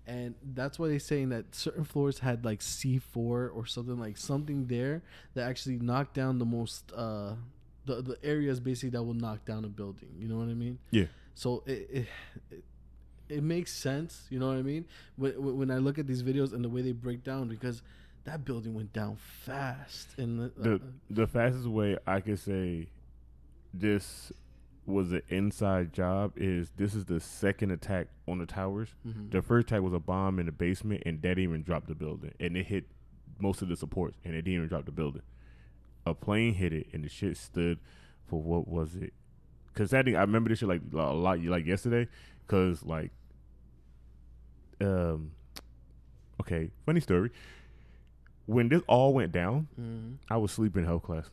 And that's why they're saying that certain floors had like C4 or something there that actually knocked down the most the areas basically that will knock down a building. You know what I mean? Yeah. So it makes sense. You know what I mean? When I look at these videos and the way they break down, because that building went down fast. And the fastest way I could say this was an inside job is this is the second attack on the towers. The first attack was a bomb in the basement, and that didn't even drop the building, and it hit most of the supports, and it didn't even drop the building. A plane hit it, and the shit stood for, what was it? Because that thing, I remember this shit like a lot, like yesterday. Because like, okay, funny story. When this all went down, I was sleeping in health class.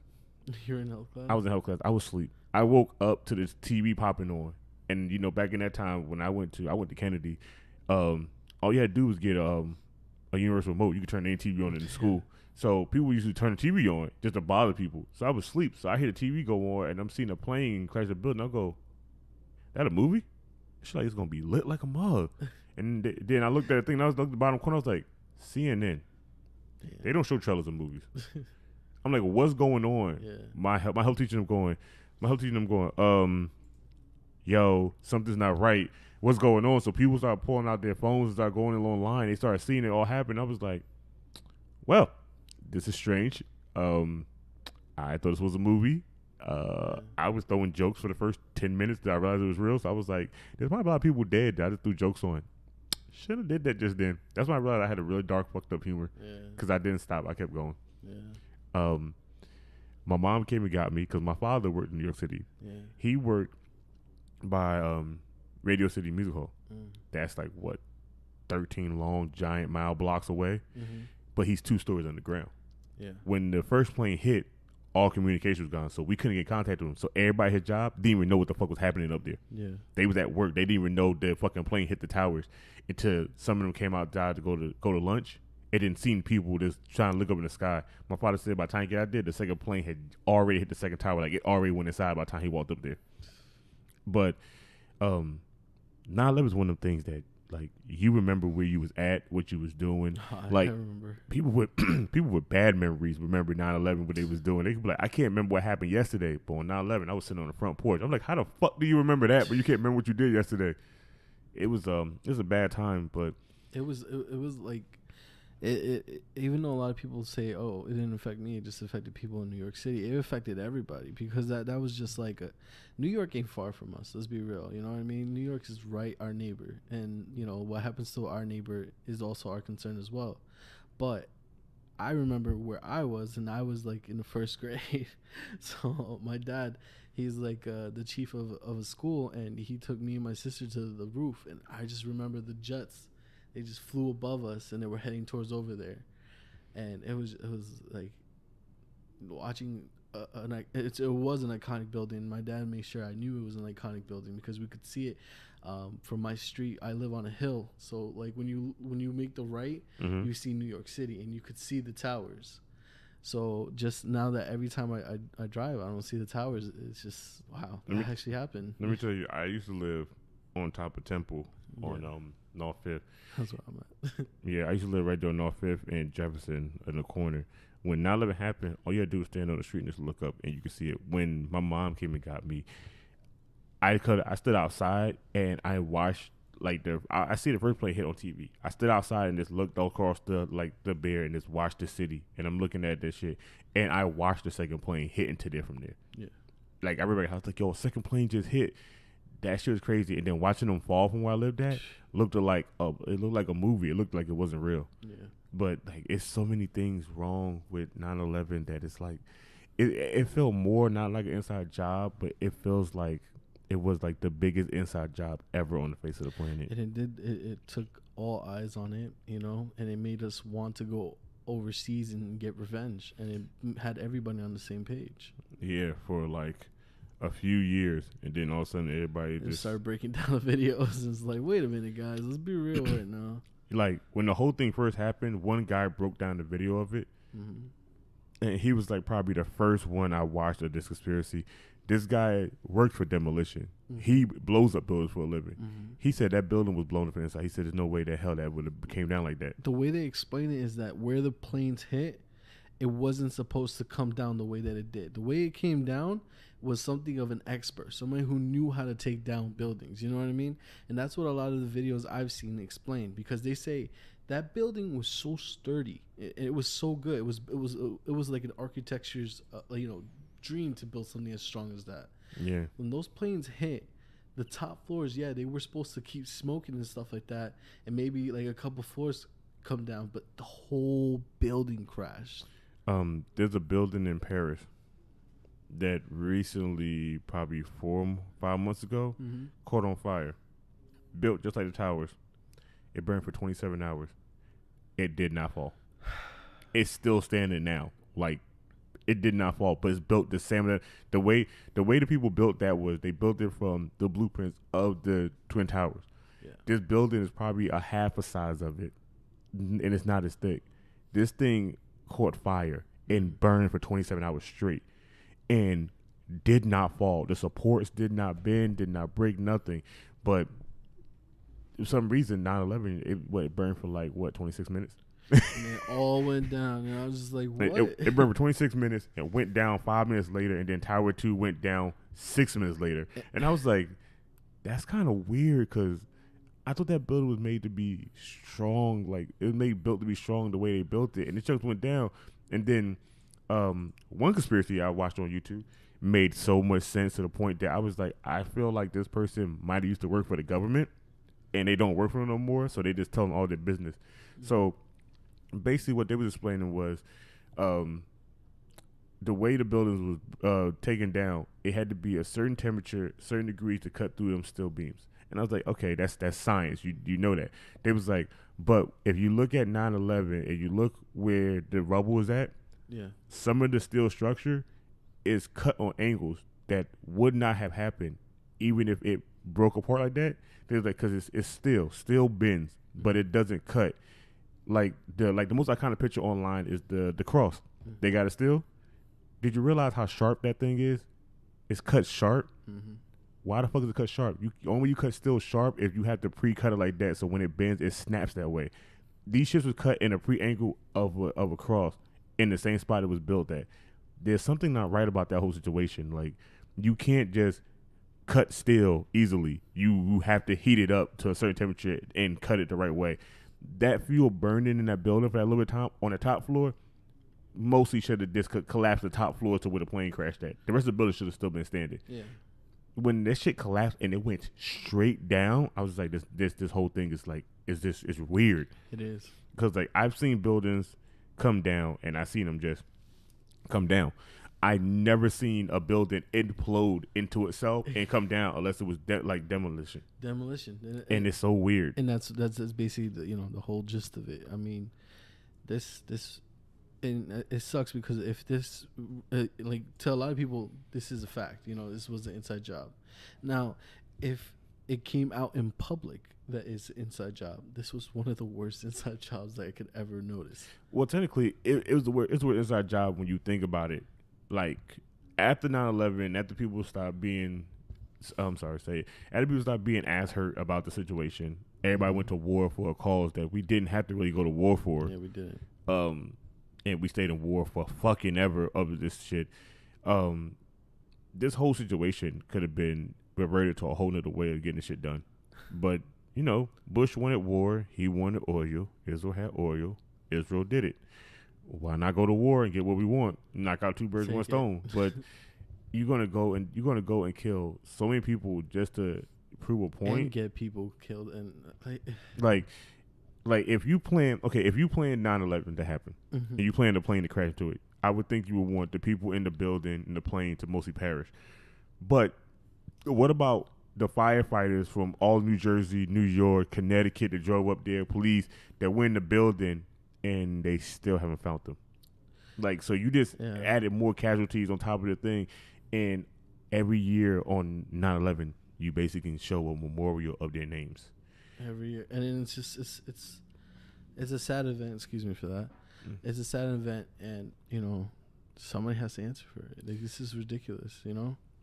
You're in health class? I was in health class. I was asleep. I woke up to this TV popping on, and you know, back in that time when I went to Kennedy, all you had to do was get a universal remote. You could turn any TV on in the school. So people usually turn the TV on just to bother people. So I was asleep. So I hear the TV go on, and I'm seeing a plane crash the building. I go, that a movie? It's like it's gonna be lit like a mug. And then I looked at the thing. And I was looking at the bottom corner. I was like, CNN. Yeah. They don't show trailers of movies. I'm like, what's going on? Yeah. My health teacher, I'm going, yo, something's not right. What's going on? So people start pulling out their phones and start going online. They started seeing it all happen. I was like, well, this is strange. I thought this was a movie. I was throwing jokes for the first 10 minutes that I realized it was real. So I was like, there's probably a lot of people dead that I just threw jokes on. Should have did that just then. That's when I realized I had a really dark, fucked up humor. Because I didn't stop. I kept going. My mom came and got me because my father worked in New York City. He worked by Radio City Music Hall. That's like, 13 long, giant mile blocks away. But he's 2 stories underground. When the first plane hit, all communication was gone, so we couldn't get contact with him. So everybody at his job didn't even know what the fuck was happening up there. They was at work. They didn't even know the fucking plane hit the towers until some of them came outside to go to lunch. It didn't see people just trying to look up in the sky. My father said by the time he got out there, the second plane had already hit the second tower. Like, it already went inside by the time he walked up there. But 9/11 is one of the things that, like, you remember where you was at, what you was doing. Like, people with bad memories remember 9/11, what they was doing. They could be like, I can't remember what happened yesterday, but on 9/11, I was sitting on the front porch. I'm like, how the fuck do you remember that, but you can't remember what you did yesterday? It was a bad time, but it was like, it even though a lot of people say, oh, it didn't affect me, it just affected people in New York City, it affected everybody, because that was just like New York ain't far from us, let's be real, you know what I mean? New York is right our neighbor, and you know what happens to our neighbor is also our concern as well. But I remember where I was, and I was like in the first grade. So my dad, he's like the chief of a school, and he took me and my sister to the roof, and I just remember the jets. They just flew above us, and they were heading towards over there, and it was like watching. It was an iconic building. My dad made sure I knew it was an iconic building because we could see it from my street. I live on a hill, so like when you make the right, you see New York City, and you could see the towers. So just now that every time I drive, I don't see the towers. It's just wow, that actually happened. Let me tell you, I used to live on top of Temple on North 5th. That's where I'm at. Yeah, I used to live right there on North 5th and Jefferson in the corner. When 9/11 happened, all you had to do was stand on the street and just look up, and you could see it. When my mom came and got me, I stood outside and I watched I see the first plane hit on TV. I stood outside and just looked across the bear and just watched the city, and I'm looking at this shit, and I watched the second plane hit into there from there. Yeah, like everybody, I was like, yo, second plane just hit. That shit was crazy. And then watching them fall from where I lived at looked like a movie. It looked like it wasn't real. Yeah. But like, it's so many things wrong with 9/11 that it's like, it felt more not like an inside job, but it feels like it was like the biggest inside job ever on the face of the planet. And it took all eyes on it, you know, and it made us want to go overseas and get revenge, and it had everybody on the same page. Yeah, for like a few years, and then all of a sudden everybody just started breaking down the videos. It's like, wait a minute, guys, let's be real right now. Like, when the whole thing first happened, one guy broke down the video of it, and he was like probably the first one I watched of this conspiracy. This guy worked for demolition. He blows up buildings for a living. He said that building was blown up from inside. He said there's no way the hell that would have came down like that. The way they explain it is that where the planes hit, it wasn't supposed to come down the way that it did. The way it came down was something of an expert, someone who knew how to take down buildings. You know what I mean? And that's what a lot of the videos I've seen explain, because they say that building was so sturdy. It was so good. It was like an architecture's dream to build something as strong as that. Yeah. When those planes hit, the top floors, they were supposed to keep smoking and stuff like that, and maybe like a couple floors come down, but the whole building crashed. There's a building in Paris that recently, probably 4-5 months ago, caught on fire. Built just like the towers. It burned for 27 hours. It did not fall. It's still standing now. Like, it did not fall, but it's built the same. The way the people built that was they built it from the blueprints of the Twin Towers. Yeah. This building is probably a half a size of it, and it's not as thick. This thing caught fire and burned for 27 hours straight and did not fall. The supports did not bend, did not break, nothing. But for some reason, 9/11, it burned for 26 minutes? And it all went down, and I was just like, what? It burned for 26 minutes and went down 5 minutes later, and then Tower 2 went down 6 minutes later. And I was like, that's kind of weird because I thought that building was made to be strong. Like, it was built to be strong the way they built it. And it just went down. And then one conspiracy I watched on YouTube made so much sense to the point that I was like, I feel like this person might have used to work for the government and they don't work for them no more. So they just tell them all their business. Mm-hmm. So basically what they was explaining was the way the buildings was taken down, it had to be a certain temperature, certain degrees to cut through them steel beams. And I was like, okay, that's science. You know that. They was like, but if you look at 9/11 and you look where the rubble was at, some of the steel structure is cut on angles that would not have happened even if it broke apart like that. They was like, because it's steel bends, but it doesn't cut. Like the most iconic picture online is the cross. They got it still. Did you realize how sharp that thing is? It's cut sharp. Mm-hmm. Why the fuck is it cut sharp? You cut steel sharp if you have to pre-cut it like that, so when it bends, it snaps that way. These shits was cut in a pre-angle of a cross in the same spot it was built at. There's something not right about that whole situation. Like, you can't just cut steel easily. You have to heat it up to a certain temperature and cut it the right way. That fuel burning in that building for that little bit of time on the top floor mostly should have just collapsed the top floor to where the plane crashed at. The rest of the building should have still been standing. Yeah. When this shit collapsed and it went straight down, I was like, this whole thing is like, it's weird. It is. Because like I've seen buildings come down and I've seen them just come down. I never seen a building implode into itself and come down unless it was demolition. And it's so weird. And that's basically the whole gist of it. I mean, this. And it sucks because if this, like, to a lot of people, this is a fact. This was an inside job. Now, if it came out in public that it's an inside job, this was one of the worst inside jobs that I could ever notice. Well, technically, it was the worst inside job when you think about it. Like, after 9/11, after people stopped being, after people stopped being ass hurt about the situation, everybody went to war for a cause that we didn't have to really go to war for. Yeah, we didn't. And we stayed in war for fucking ever over this shit. This whole situation could have been reverted to a whole nother way of getting this shit done. But, Bush wanted war. He wanted oil. Israel had oil. Israel did it. Why not go to war and get what we want? Knock out two birds with one stone. But you're gonna go and kill so many people just to prove a point. And get people killed and Like if you plan 9/11 to happen, and you plan the plane to crash into it, I would think you would want the people in the building and the plane to mostly perish. But what about the firefighters from all New Jersey, New York, Connecticut that drove up there, police that went in the building and they still haven't found them? Like, so you just added more casualties on top of the thing, and every year on 9/11, you basically can show a memorial of their names. Every year, and then it's a sad event. Excuse me for that. It's a sad event, and somebody has to answer for it. Like, this is ridiculous.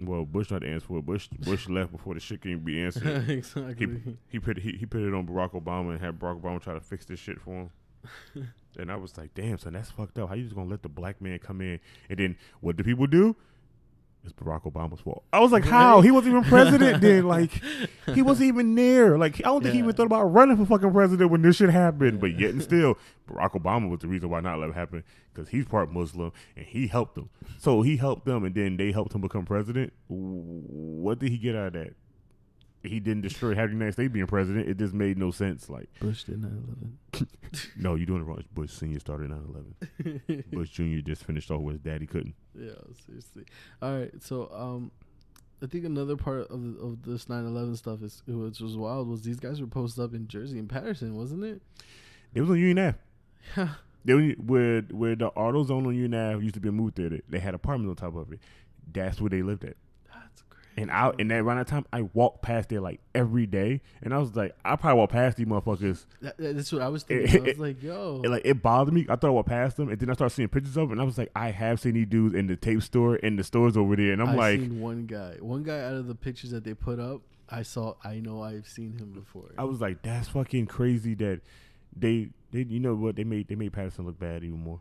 Well, Bush not to answer for it. Bush left before the shit can even be answered. Exactly. He put it on Barack Obama and had Barack Obama try to fix this shit for him. And I was like, damn, son, that's fucked up. How you just gonna let the black man come in? And then what do people do? It's Barack Obama's fault. I was like, how? He wasn't even president then. Like, he wasn't even there. Like, I don't think he even thought about running for fucking president when this shit happened. But yet and still, Barack Obama was the reason why 9/11 happened, because he's part Muslim and he helped them. So he helped them, and then they helped him become president. What did he get out of that? He didn't destroy half the United States being president. It just made no sense. Like, Bush did 9/11. No, you're doing it wrong. Bush Senior started 9/11. Bush Junior just finished off with his daddy couldn't. Yeah, seriously. All right, so I think another part of this 9/11 stuff which was wild, was these guys were posted up in Jersey and Patterson, wasn't it? It was on Union Ave. Yeah. They were where the auto zone on Union Ave used to be a movie theater. They had apartments on top of it. That's where they lived at. And around that time, I walked past there like every day, and I was like, I probably walked past these motherfuckers. That's what I was thinking. I was like, yo, it bothered me. I thought I walked past them, and then I started seeing pictures of it, and I was like, I have seen these dudes in the tape store and the stores over there, and I've seen one guy out of the pictures that they put up. I know I've seen him before. I was like, that's fucking crazy that they you know what, they made Patterson look bad even more.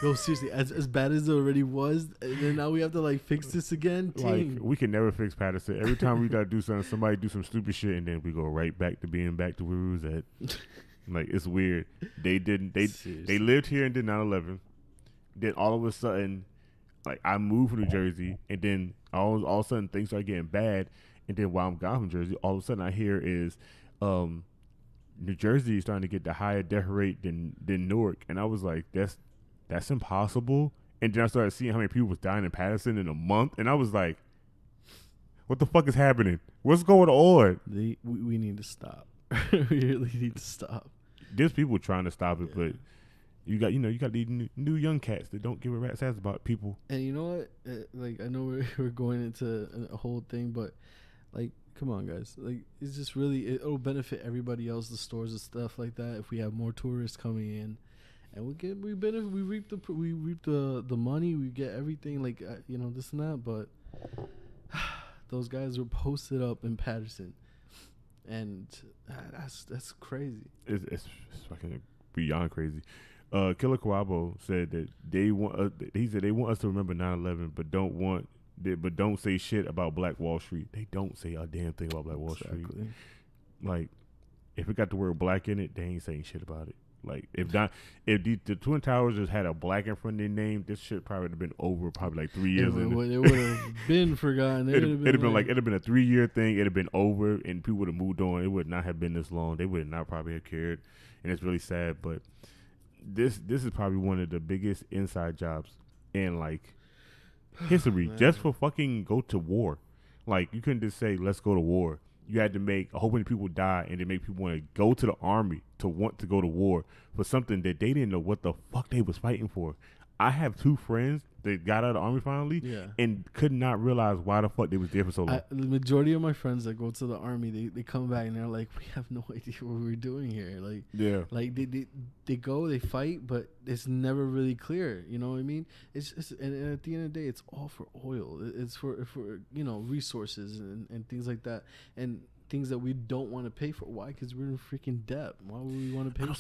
No, seriously, as bad as it already was, and then now we have to like fix this again. Like, we can never fix Patterson. Every time we gotta do something, somebody do some stupid shit, and then we go right back to being back to where we was at. Like, it's weird. They lived here and did 9/11. Then all of a sudden, like, I moved from New Jersey, and then all of a sudden things start getting bad. And then while I'm gone from Jersey, all of a sudden I hear is New Jersey is starting to get the higher death rate than Newark, and I was like, that's impossible. And then I started seeing how many people was dying in Patterson in a month, and I was like, what the fuck is happening? What's going on? We need to stop. We really need to stop. There's people trying to stop it, but you got these new young cats that don't give a rat's ass about people. And you know what? Like, I know we're going into a whole thing, but like, come on, guys. Like, it's just really, it'll benefit everybody else, the stores and stuff like that, if we have more tourists coming in, and we reap the money, we get everything, like, this and that. But those guys were posted up in Patterson, and that's crazy. It's fucking beyond crazy. Killer Kawabo said that they want. He said they want us to remember 9/11, but don't say shit about Black Wall Street. They don't say a damn thing about Black Wall Street. Like, if it got the word black in it, they ain't saying shit about it. Like, if the Twin Towers just had a black in front of their name, this shit probably would have been over probably like 3 years. It would have been forgotten. It'd have been a 3-year thing. It'd have been over, and people would have moved on. It would not have been this long. They would not probably have cared, and it's really sad. But this is probably one of the biggest inside jobs in like history. Just for fucking go to war. Like, you couldn't just say let's go to war. You had to make a whole bunch of people die, and then make people want to go to the army to want to go to war for something that they didn't know what the fuck they was fighting for. I have 2 friends that got out of the army finally, and could not realize why the fuck they was there for so long. The majority of my friends that go to the army, they come back and they're like, we have no idea what we're doing here. Like, like they go, they fight, but it's never really clear. You know what I mean? It's and at the end of the day, it's all for oil. It's for resources and things like that, and things that we don't want to pay for. Why? Because we're in freaking debt. Why would we want to pay for things?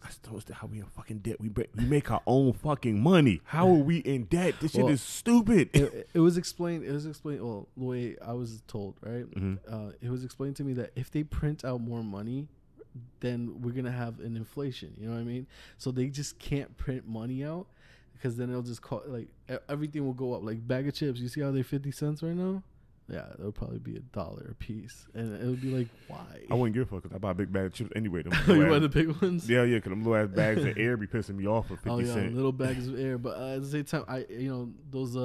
I still understand how we in fucking debt. We make our own fucking money. How are we in debt? This shit is stupid. It was explained. Well, the way I was told, right? Mm-hmm. It was explained to me that if they print out more money, then we're gonna have an inflation. You know what I mean? So they just can't print money out, because then they'll just call, like, everything will go up. Like, bag of chips. You see how they're 50 cents right now? Yeah, it'll probably be $1 a piece, and it would be like, why? I wouldn't give a fuck, because I buy a big bag of chips anyway. You buy the big ones? Yeah, because them little ass bags of air be pissing me off for 50 cents. Little bags of air. But at the same time, those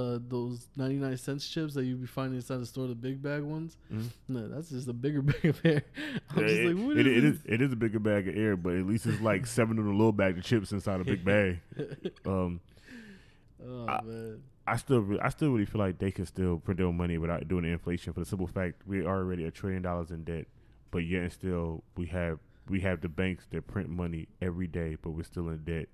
99-cent chips that you be finding inside the store, the big bag ones. Mm-hmm. No, that's just a bigger bag of air. It is a bigger bag of air, but at least it's like 7 of the little bag of chips inside a big bag. Man. I still really feel like they can still print their own money without doing the inflation, for the simple fact we're already $1 trillion in debt, but yet and still we have the banks that print money every day, but we're still in debt.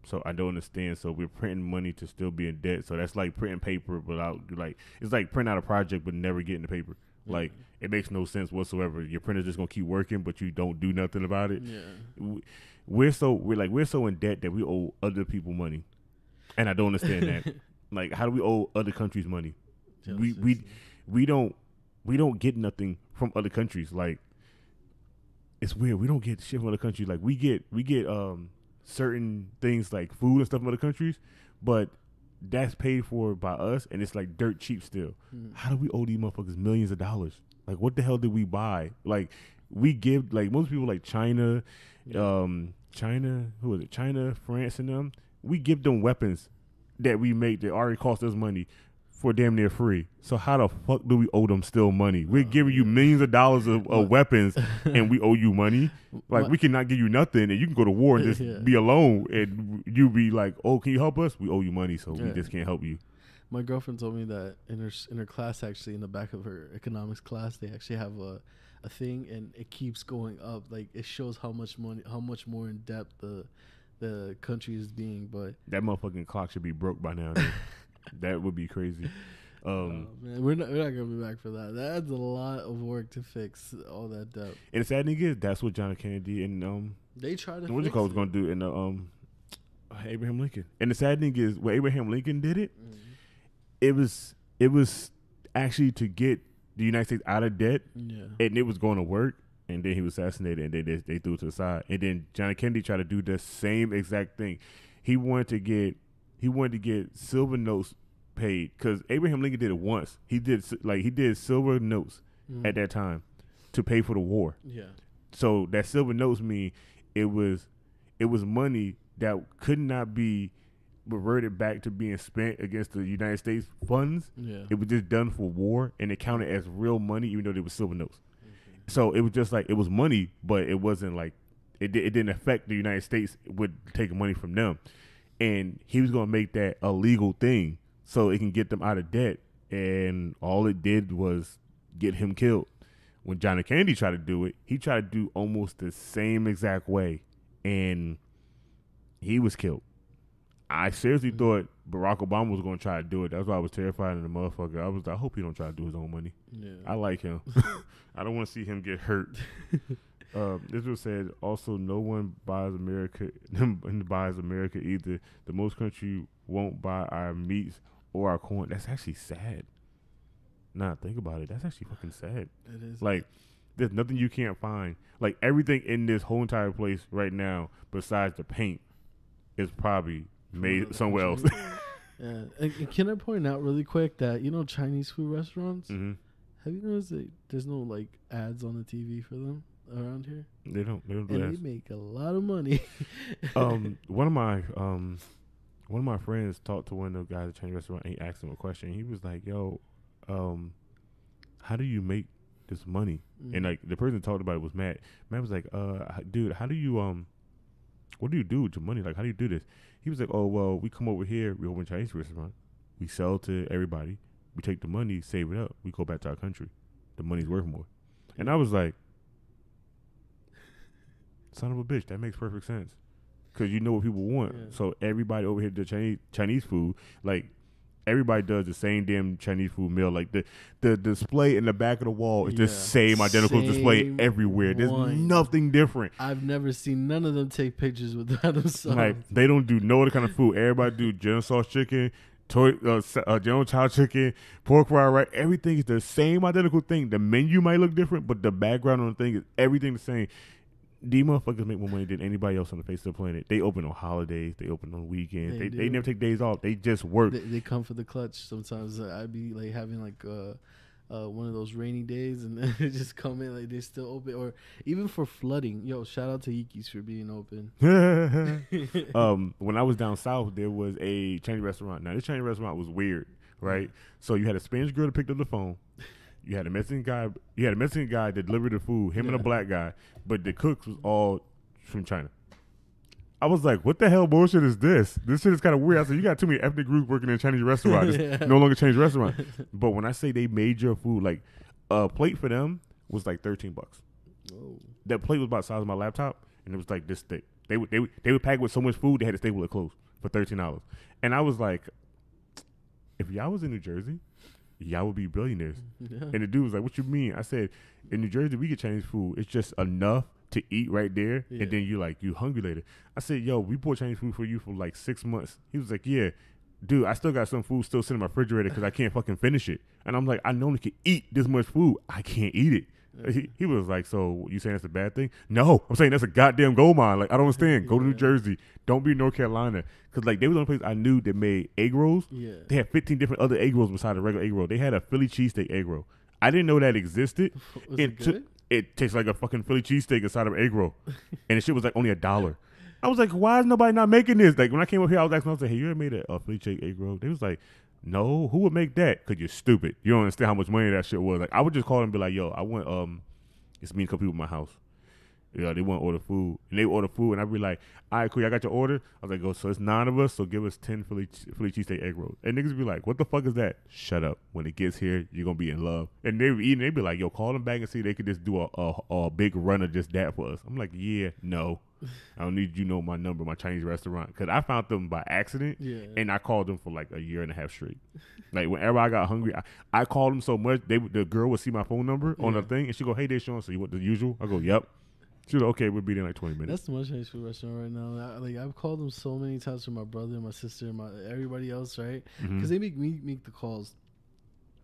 So I don't understand. So we're printing money to still be in debt. So that's like printing paper without, like, it's like printing out a project but never getting the paper. Mm-hmm. Like, it makes no sense whatsoever. Your printer's just gonna keep working, but you don't do nothing about it. Yeah. We're so in debt that we owe other people money, and I don't understand that. Like, how do we owe other countries money? We don't get nothing from other countries. Like, it's weird. We don't get shit from other countries. Like, we get certain things like food and stuff from other countries, but that's paid for by us, and it's like dirt cheap still. How do we owe these motherfuckers millions of dollars? Like, what the hell did we buy? Like, we give, like, most people, like China, who is it? China, France, and them. We give them weapons that we make that already cost us money for damn near free. So how the fuck do we owe them still money? We're giving you millions of dollars of weapons, and we owe you money. Like, we cannot give you nothing, and you can go to war and just be alone, and you be like, oh, can you help us? We owe you money, so we just can't help you. My girlfriend told me that in her class, actually, in the back of her economics class, they actually have a thing, and it keeps going up. Like, it shows how much more in depth the country is being. But that motherfucking clock should be broke by now. That would be crazy. Man, we're not gonna be back for that. That's a lot of work to fix all that debt. And the sad thing is, that's what John F. Kennedy and They tried to. What you call was going to do in the Abraham Lincoln. And the sad thing is, when Abraham Lincoln did it, it was actually to get the United States out of debt, and it was going to work. And then he was assassinated, and then they threw it to the side. And then John Kennedy tried to do the same exact thing. He wanted to get silver notes paid because Abraham Lincoln did it once. He did silver notes at that time to pay for the war. Yeah. So that silver notes mean it was money that could not be reverted back to being spent against the United States funds. Yeah. It was just done for war, and it counted as real money, even though they were silver notes. So it was just like it was money, but it wasn't like it didn't affect the United States with taking money from them. And he was going to make that a legal thing so it can get them out of debt. And all it did was get him killed. When John F. Kennedy tried to do it, he tried to do almost the same exact way, and he was killed. I seriously thought Barack Obama was going to try to do it. That's why I was terrified of the motherfucker. I hope he don't try to do his own money. Yeah. I like him. I don't want to see him get hurt. This was said, also, no one buys America either. The most country won't buy our meats or our corn. That's actually sad. Nah, think about it. That's actually fucking sad. It is. Like, there's nothing you can't find. Like, everything in this whole entire place right now, besides the paint, is probably made somewhere else. Yeah. And can I point out really quick that, Chinese food restaurants, have you noticed that there's no, like, ads on the TV for them around here? They don't do and ads. They make a lot of money. One of my friends talked to one of the guys at the Chinese restaurant, and he asked him a question. He was like, yo, how do you make this money? And, like, the person talked about it was Matt. Matt was like, dude, how do you, what do you do with your money? Like, how do you do this? He was like, oh, well, we come over here, we open a Chinese restaurant, we sell to everybody, we take the money, save it up, we go back to our country. The money's worth more. And I was like, son of a bitch, that makes perfect sense. Because you know what people want. Yeah. So everybody over here does Chinese food, like, everybody does the same damn Chinese food meal. Like the display in the back of the wall is the same identical display everywhere. There's nothing different. I've never seen none of them take pictures with themselves. Like, they don't do no other kind of food. Everybody do General Sauce chicken, General Chow chicken, pork fry, right? Everything is the same identical thing. The menu might look different, but the background on the thing is everything the same. These motherfuckers make more money than anybody else on the face of the planet. They open on holidays. They open on weekends. They never take days off. They just work. They come for the clutch. Sometimes I'd be like having like one of those rainy days, and then they just come in like they still open. Or even for flooding. Yo, shout out to Iki's for being open. When I was down south, there was a Chinese restaurant. Now, this Chinese restaurant was weird, right? So you had a Spanish girl that picked up the phone. You had a Mexican guy. You had a Mexican guy that delivered the food. Him and a black guy, but the cooks was all from China. I was like, "What the hell bullshit is this? This shit is kind of weird." I said, "You got too many ethnic groups working in a Chinese restaurant. It's no longer a Chinese restaurant." But when I say they made your food, like a plate for them was like $13. Whoa. That plate was about the size of my laptop, and it was like this thick. They would pack with so much food they had to staple it close for $13. And I was like, if y'all was in New Jersey, y'all would be billionaires. Yeah. And the dude was like, what you mean? I said, in New Jersey, we get Chinese food. It's just enough to eat right there. Yeah. And then you hungry later. I said, yo, we bought Chinese food for you for like 6 months. He was like, yeah, dude, I still got some food still sitting in my refrigerator because I can't fucking finish it. And I'm like, I normally can eat this much food. I can't eat it. Yeah. He was like, so you saying that's a bad thing? No, I'm saying that's a goddamn gold mine. Like, I don't understand. Go to New Jersey. Don't be in North Carolina. Because, like, they was the only place I knew that made egg rolls. Yeah. They had 15 different other egg rolls besides a regular egg roll. They had a Philly cheesesteak egg roll. I didn't know that existed. Was it good? It tastes like a fucking Philly cheesesteak inside of an egg roll. And the shit was like only $1. I was like, why is nobody not making this? Like, when I came up here, I was asking, I was like, hey, you ever made a Philly cheesesteak egg roll? They was like, no, who would make that? Because you're stupid. You don't understand how much money that shit was. Like, I would just call them and be like, yo, I want, it's me and a couple people in my house. Yeah, they want to order food. And they order food, and I'd be like, all right, cool, I got your order. I was like, oh, so it's 9 of us, so give us 10 Philly cheesesteak egg rolls. And niggas be like, what the fuck is that? Shut up. When it gets here, you're going to be in love. And they were eating, they'd be like, yo, call them back and see if they could just do a big run of just that for us. I'm like, yeah, no. I don't need you to know my number, my Chinese restaurant. Because I found them by accident, and I called them for like a year and a half straight. Like, whenever I got hungry, I called them so much, the girl would see my phone number on the thing, and she go, hey, Deshaun, so you want the usual? I go, yep. She was like, okay, we'll be there in like 20 minutes. That's the most Chinese food restaurant right now. I've called them so many times for my brother, my sister, everybody else, right? Because they make me make the calls.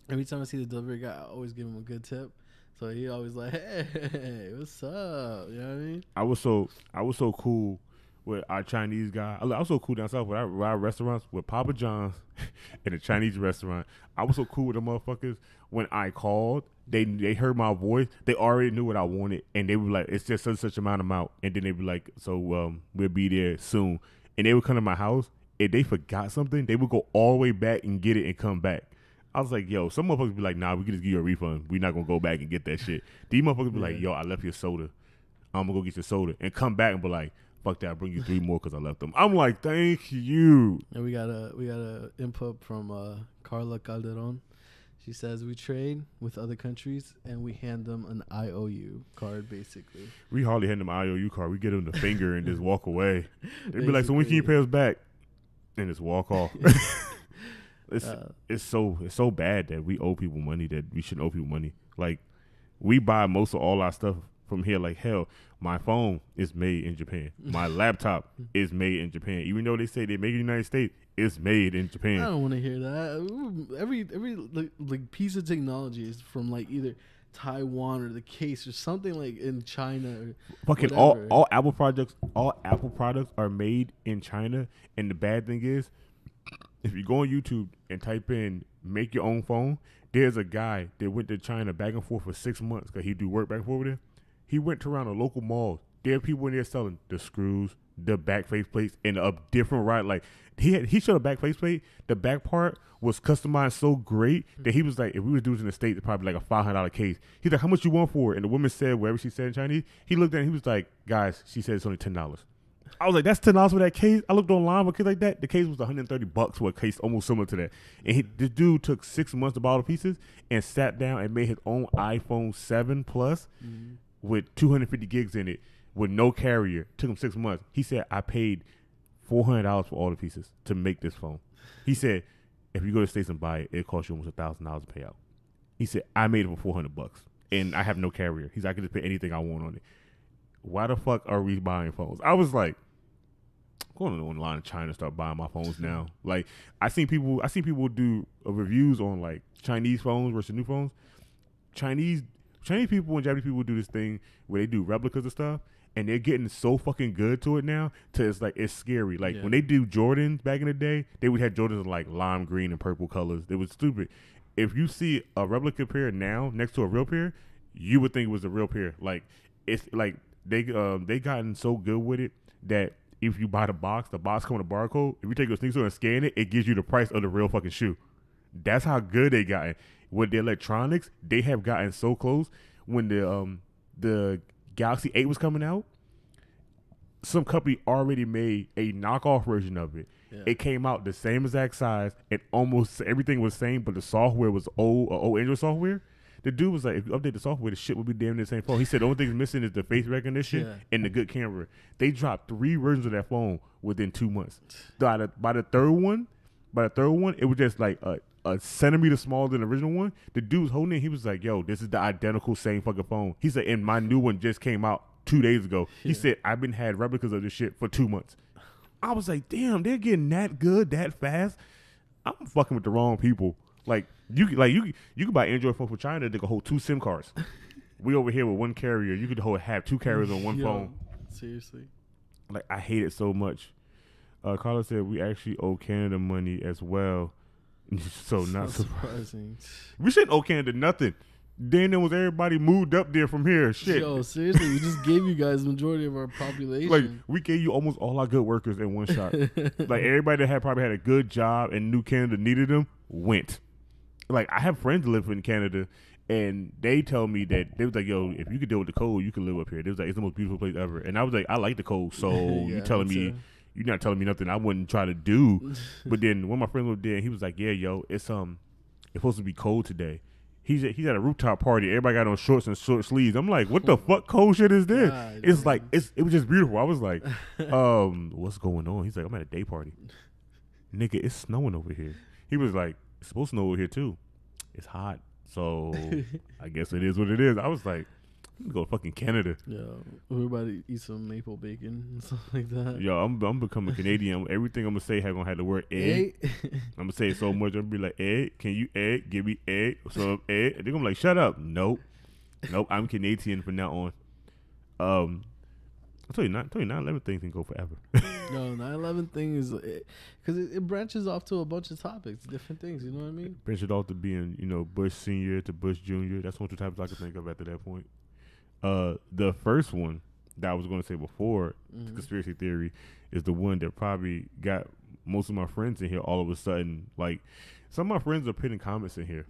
Every time I see the delivery guy, I always give him a good tip. So he always like, hey, what's up? You know what I mean? I was so cool with our Chinese guy. I was so cool down south with our restaurants with Papa John's and a Chinese restaurant. I was so cool with the motherfuckers. When I called, they heard my voice. They already knew what I wanted, and they were like, "It's just such amount, and then they were like, "So we'll be there soon." And they would come to my house. If they forgot something, they would go all the way back and get it and come back. I was like, yo, some motherfuckers be like, nah, we can just give you a refund. We're not going to go back and get that shit. These motherfuckers be like, yo, I left your soda. I'm going to go get your soda. And come back and be like, fuck that, I'll bring you 3 more because I left them. I'm like, thank you. And we got a input from Carla Calderon. She says, we trade with other countries and we hand them an IOU card, basically. We hardly hand them an IOU card. We get them the finger and just walk away. They be like, so when can you pay us back? And just walk off. It's so bad that we owe people money that we shouldn't owe people money. Like, we buy most of all our stuff from here. Like, hell, my phone is made in Japan. My laptop is made in Japan. Even though they say they make it in the United States, it's made in Japan. I don't want to hear that. Every like piece of technology is from like either Taiwan or the case or something like in China. Or fucking whatever. all Apple products are made in China. And the bad thing is, if you go on YouTube and type in "make your own phone," there's a guy that went to China back and forth for 6 months because he do work back and forth with him. He went to around a local mall. There are people in there selling the screws, the back faceplates, and a different ride. Like he showed a back faceplate. The back part was customized so great that he was like, if we was doing it in the States, it's probably like a $500 case. He's like, how much you want for it? And the woman said whatever she said in Chinese. He looked at it and he was like, guys, she said it's only $10. I was like, that's $10 for that case. I looked online for a case like that. The case was $130 for a case almost similar to that. And this dude took 6 months to buy all the pieces and sat down and made his own iPhone 7 Plus with 250 gigs in it with no carrier. Took him 6 months. He said, I paid $400 for all the pieces to make this phone. He said, if you go to the States and buy it, it costs you almost $1,000 to pay out. He said, I made it for $400 and I have no carrier. He's like, I can just put anything I want on it. Why the fuck are we buying phones? I was like, going online in China, start buying my phones now. Like I seen people do reviews on like Chinese phones versus new phones. Chinese people and Japanese people do this thing where they do replicas of stuff, and they're getting so fucking good to it now. It's scary. Like when they do Jordans back in the day, they would have Jordans in like lime green and purple colors. It was stupid. If you see a replica pair now next to a real pair, you would think it was a real pair. Like it's like they gotten so good with it that if you buy the box come with a barcode. If you take your sneaker and scan it, it gives you the price of the real fucking shoe. That's how good they gotten. With the electronics, they have gotten so close. When the Galaxy 8 was coming out, some company already made a knockoff version of it. Yeah. It came out the same exact size, and almost everything was the same, but the software was old Android software. The dude was like, if you update the software, the shit would be damn near the same phone. He said the only thing missing is the face recognition and the good camera. They dropped 3 versions of that phone within 2 months. By the third one, it was just like a centimeter smaller than the original one. The dude was holding it. He was like, yo, this is the identical same fucking phone. He said, and my new one just came out 2 days ago. He said, I've been had replicas of this shit for 2 months. I was like, damn, they're getting that good that fast. I'm fucking with the wrong people. Like you can buy Android phone from China that can hold 2 SIM cards. We over here with one carrier. You could have 2 carriers on one phone. Seriously. Like I hate it so much. Carla said we actually owe Canada money as well. So not surprising. We shouldn't owe Canada nothing. Then there was everybody moved up there from here. Shit. Yo, seriously, we just gave you guys the majority of our population. Like we gave you almost all our good workers in one shot. Like everybody that probably had a good job and knew Canada needed them went. Like I have friends that live in Canada, and they tell me that they was like, "Yo, if you could deal with the cold, you can live up here." They was like, "It's the most beautiful place ever." And I was like, "I like the cold, so you're not telling me nothing I wouldn't try to do." But then when my friend lived there, he was like, "Yeah, yo, it's supposed to be cold today." He's at a rooftop party. Everybody got on shorts and short sleeves. I'm like, what the fuck cold shit is this? God, it's like it was just beautiful. I was like, what's going on? He's like, I'm at a day party. Nigga, it's snowing over here. He was like, it's supposed to snow over here too. It's hot. So I guess it is what it is. I was like, Go to fucking Canada. Yo, we're about to eat some maple bacon and stuff like that. Yo, I'm becoming Canadian. Everything I'm gonna say gonna have the word egg. I'm gonna say it so much. I'm gonna be like, egg. Can you egg? Give me egg. So egg. And they're gonna be like, shut up. Nope. I'm Canadian from now on. I told you 9/11 things can go forever. No, 9/11 thing is because it branches off to a bunch of topics, different things. You know what I mean? Branches off to being, Bush Senior to Bush Junior. That's one of the types I can think of after that point. The first one that I was going to say before, the conspiracy theory, is the one that probably got most of my friends in here all of a sudden. Like, some of my friends are putting comments in here,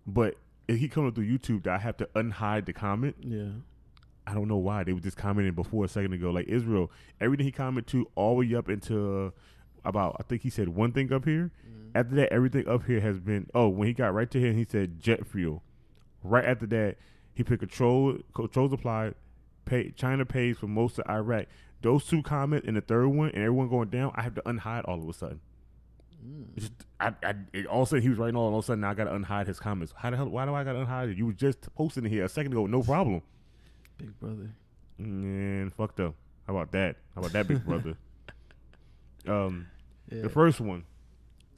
but if he comes through YouTube, that I have to unhide the comment. Yeah. I don't know why. They were just commenting before a second ago. Like, Israel, everything he commented to all the way up into about, I think he said one thing up here. After that, everything up here has been, when he got right to here, he said jet fuel. Right after that, he put controls applied, China pays for most of Iraq. Those two comments and the third one and everyone going down, I have to unhide all of a sudden. It all said he was writing all of a sudden now I got to unhide his comments. How the hell, why do I got to unhide it? You were just posting it here a second ago, no problem. Big brother. Man, fucked up. How about that? How about that, big brother? Yeah. The first one,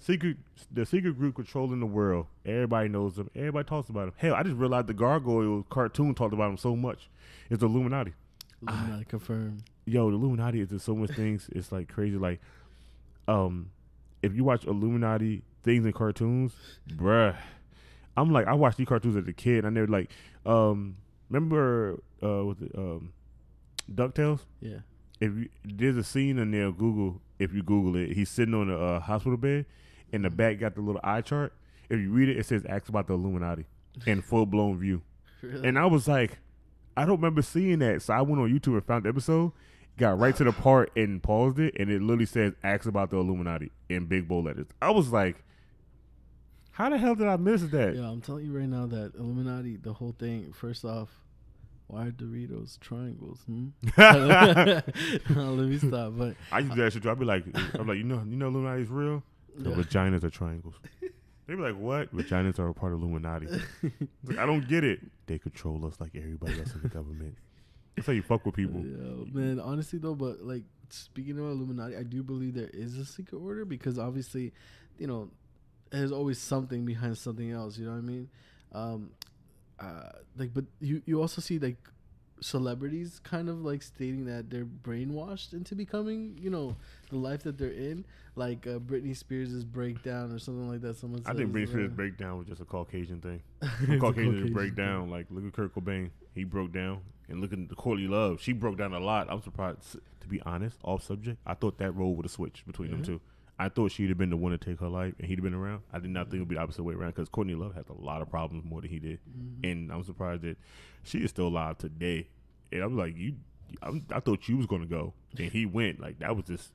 the secret group controlling the world. Everybody knows them. Everybody talks about them. Hell, I just realized the Gargoyle cartoon talked about them so much. It's the Illuminati. Illuminati confirmed. Yo, the Illuminati is just so much things. It's like crazy. Like, if you watch Illuminati things in cartoons, bruh, I'm like, I watched these cartoons as a kid. I never like, remember DuckTales? Yeah. There's a scene in there, if you Google it, he's sitting on a hospital bed, and the back got the little eye chart. If you read it, it says "Ask about the Illuminati" in full blown view. Really? And I was like, I don't remember seeing that, so I went on YouTube and found the episode, got right to the part and paused it, and it literally says "Ask about the Illuminati" in big bold letters. I was like, how the hell did I miss that? Yeah, I'm telling you right now that Illuminati, the whole thing. First off, why are Doritos triangles? Let me stop. But I used to do that shit too. I'd be like, you know Illuminati is real? The vaginas are triangles. They'd be like, what? Vaginas are a part of Illuminati. Like, I don't get it. They control us like everybody else in the government. That's how you fuck with people. Yeah, man, honestly though, but like speaking of Illuminati, I do believe there is a secret order because obviously, there's always something behind something else. You know what I mean? But you also see like celebrities kind of like stating that they're brainwashed into becoming, the life that they're in. Like Britney Spears' breakdown or something like that. I think Britney Spears' breakdown was just a Caucasian thing. Caucasians break down. Like, look at Kurt Cobain. He broke down. And look at Courtney Love. She broke down a lot. I'm surprised, to be honest, off subject. I thought that role would have switched between them two. I thought she'd have been the one to take her life and he'd have been around. I did not think it would be the opposite way around because Courtney Love has a lot of problems more than he did. And I'm surprised that she is still alive today. And I'm like, I thought you was going to go. And he went. Like, that was just,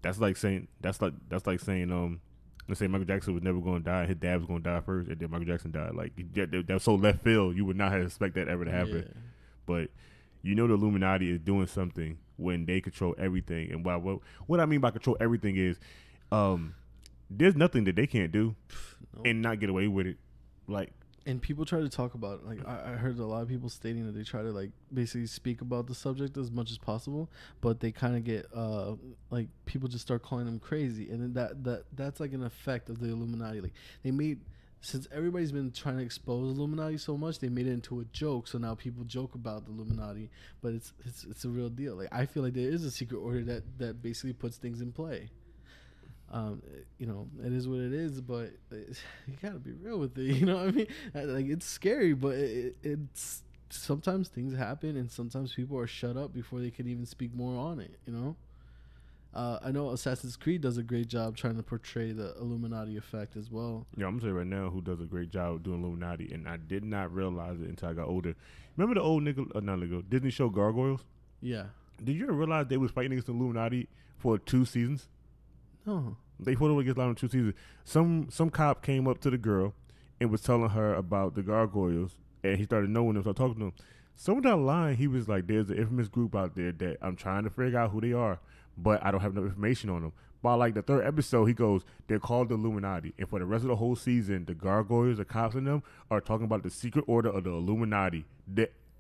that's like saying, let's say Michael Jackson was never going to die. His dad was going to die first, and then Michael Jackson died. Like, that was so left field. You would not have expected that ever to happen. Yeah. But the Illuminati is doing something when they control everything. And what I mean by control everything is there's nothing that they can't do and not get away with it. Like, and people try to talk about it. Like I heard a lot of people stating that they try to like basically speak about the subject as much as possible, but they kind of get like people just start calling them crazy, and then that's like an effect of the Illuminati. Like they made, since everybody's been trying to expose Illuminati so much, they made it into a joke. So now people joke about the Illuminati, but it's a real deal. Like I feel like there is a secret order that basically puts things in play. It is what it is, but you gotta be real with it. You know what I mean? Like it's scary, but it's sometimes things happen, and sometimes people are shut up before they can even speak more on it. I know Assassin's Creed does a great job trying to portray the Illuminati effect as well. Yeah, I'm gonna say right now who does a great job doing Illuminati, and I did not realize it until I got older. Remember the old Disney show Gargoyles? Yeah. Did you ever realize they was fighting against the Illuminati for 2 seasons? No. They fought against them in 2 seasons. Some cop came up to the girl and was telling her about the Gargoyles, and he started knowing them, started talking to them. Somewhere down the line, he was like, there's an infamous group out there that I'm trying to figure out who they are, but I don't have enough information on them. By like the 3rd episode, he goes, they're called the Illuminati. And for the rest of the whole season, the Gargoyles, the cops and them, are talking about the secret order of the Illuminati.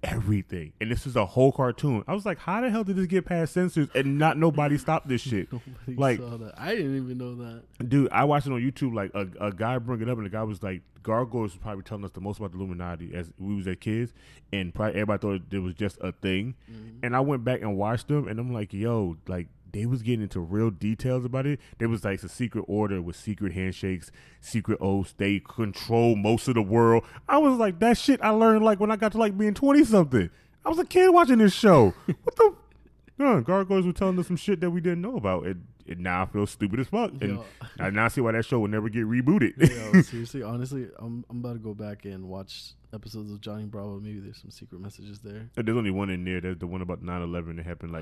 everything. And this is a whole cartoon. I was like, how the hell did this get past censors and not nobody stopped this shit? Nobody Like, saw that. I didn't even know that. Dude, I watched it on YouTube. Like, a guy bring it up, and the guy was like, gargoyles was probably telling us the most about the Illuminati as we was as kids, and probably everybody thought it was just a thing. And I went back and watched them, and I'm like, yo, like, they was getting into real details about it. There was like a secret order with secret handshakes, secret oaths. They control most of the world. I was like, that shit I learned like when I got to like being 20-something. I was a kid watching this show. What the? Gargoyles were telling us some shit that we didn't know about. It now I feel stupid as fuck. And I now see why that show will never get rebooted. Yo, seriously, honestly, I'm about to go back and watch episodes of Johnny Bravo. Maybe there's some secret messages there. There's only one in there. There's the one about 9/11. It happened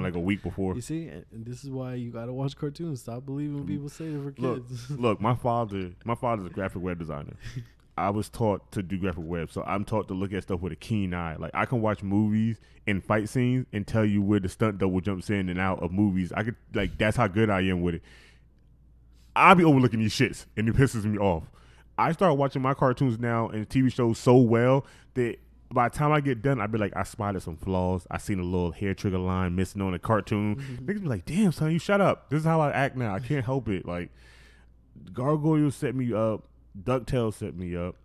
like a week before. You see, and this is why you gotta watch cartoons. Stop believing what people say they're for kids. Look, my father's a graphic web designer. I was taught to do graphic web, so I'm taught to look at stuff with a keen eye. Like, I can watch movies and fight scenes and tell you where the stunt double jumps in and out of movies. I could, like, that's how good I am with it. I'll be overlooking these shits, and it pisses me off. I start watching my cartoons now and TV shows so well that by the time I get done, I'd be like, I spotted some flaws. I seen a little hair trigger line missing on a cartoon. Niggas be like, damn, son, you shut up. This is how I act now. I can't help it. Like, Gargoyles set me up. DuckTales set me up.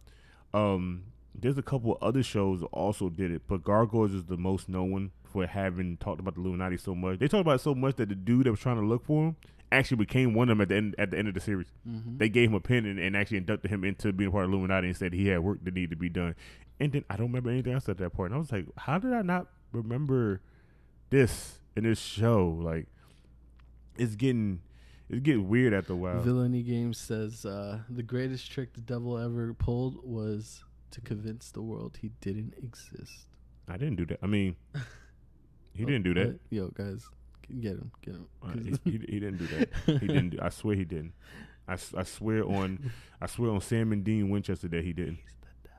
There's a couple of other shows that also did it, but Gargoyles is the most known for having talked about the Illuminati so much. They talked about it so much that the dude that was trying to look for him actually became one of them at the end of the series. They gave him a pen and actually inducted him into being part of the Illuminati and said he had work that needed to be done. And then I don't remember anything else at that point. And I was like, how did I not remember this in this show? Like, it's getting weird after a while. Villainy Games says the greatest trick the devil ever pulled was to convince the world he didn't exist. I didn't do that. I mean, he didn't do that. Yo, guys, get him. He didn't do that. He didn't. I swear he didn't. I swear on Sam and Dean Winchester that he didn't. He's the devil.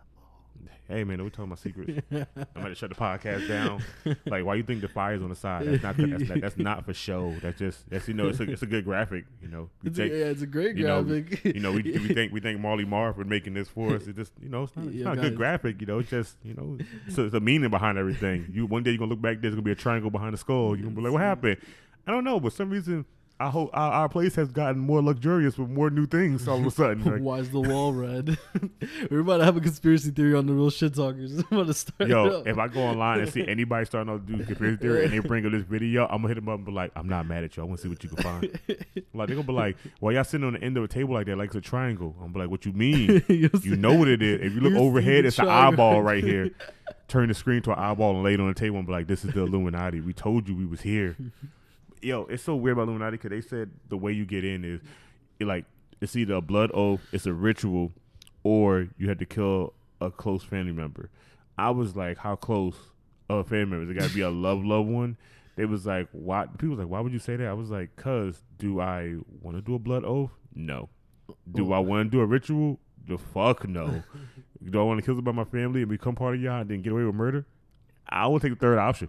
Hey man, we're talking about secrets. I'm about to shut the podcast down. Like, why you think the fire's on the side? That's not for show. That's it's a good graphic. You know, it's a great graphic. We thank Marley Marr for making this for us. It just it's not a good graphic. It's just so it's a meaning behind everything. One day you're gonna look back, there's gonna be a triangle behind the skull. You're gonna be like, what happened? I don't know, but for some reason I hope our place has gotten more luxurious with more new things all of a sudden. Like, why is the wall red? We're about to have a conspiracy theory on the Real Shit Talkers. I'm about to start. If I go online and see anybody starting to do conspiracy theory and they bring up this video, I'm gonna hit them up and be like, I'm not mad at you. I want to see what you can find. Like, they're gonna be like, well, y'all sitting on the end of a table like that, like it's a triangle. I'm like, what you mean? You know what it is. If you look overhead, it's an eyeball right here. Turn the screen to an eyeball and lay it on the table and be like, this is the Illuminati. We told you we was here. Yo, it's so weird about Illuminati because they said the way you get in is it's either a blood oath, it's a ritual, or you had to kill a close family member. I was like, how close of a family member? Is it got to be a loved one? They was like, why? People was like, why would you say that? I was like, cause do I want to do a blood oath? No. Do I want to do a ritual? The fuck no. Do I want to kill somebody in my family and become part of y'all and then get away with murder? I will take the third option.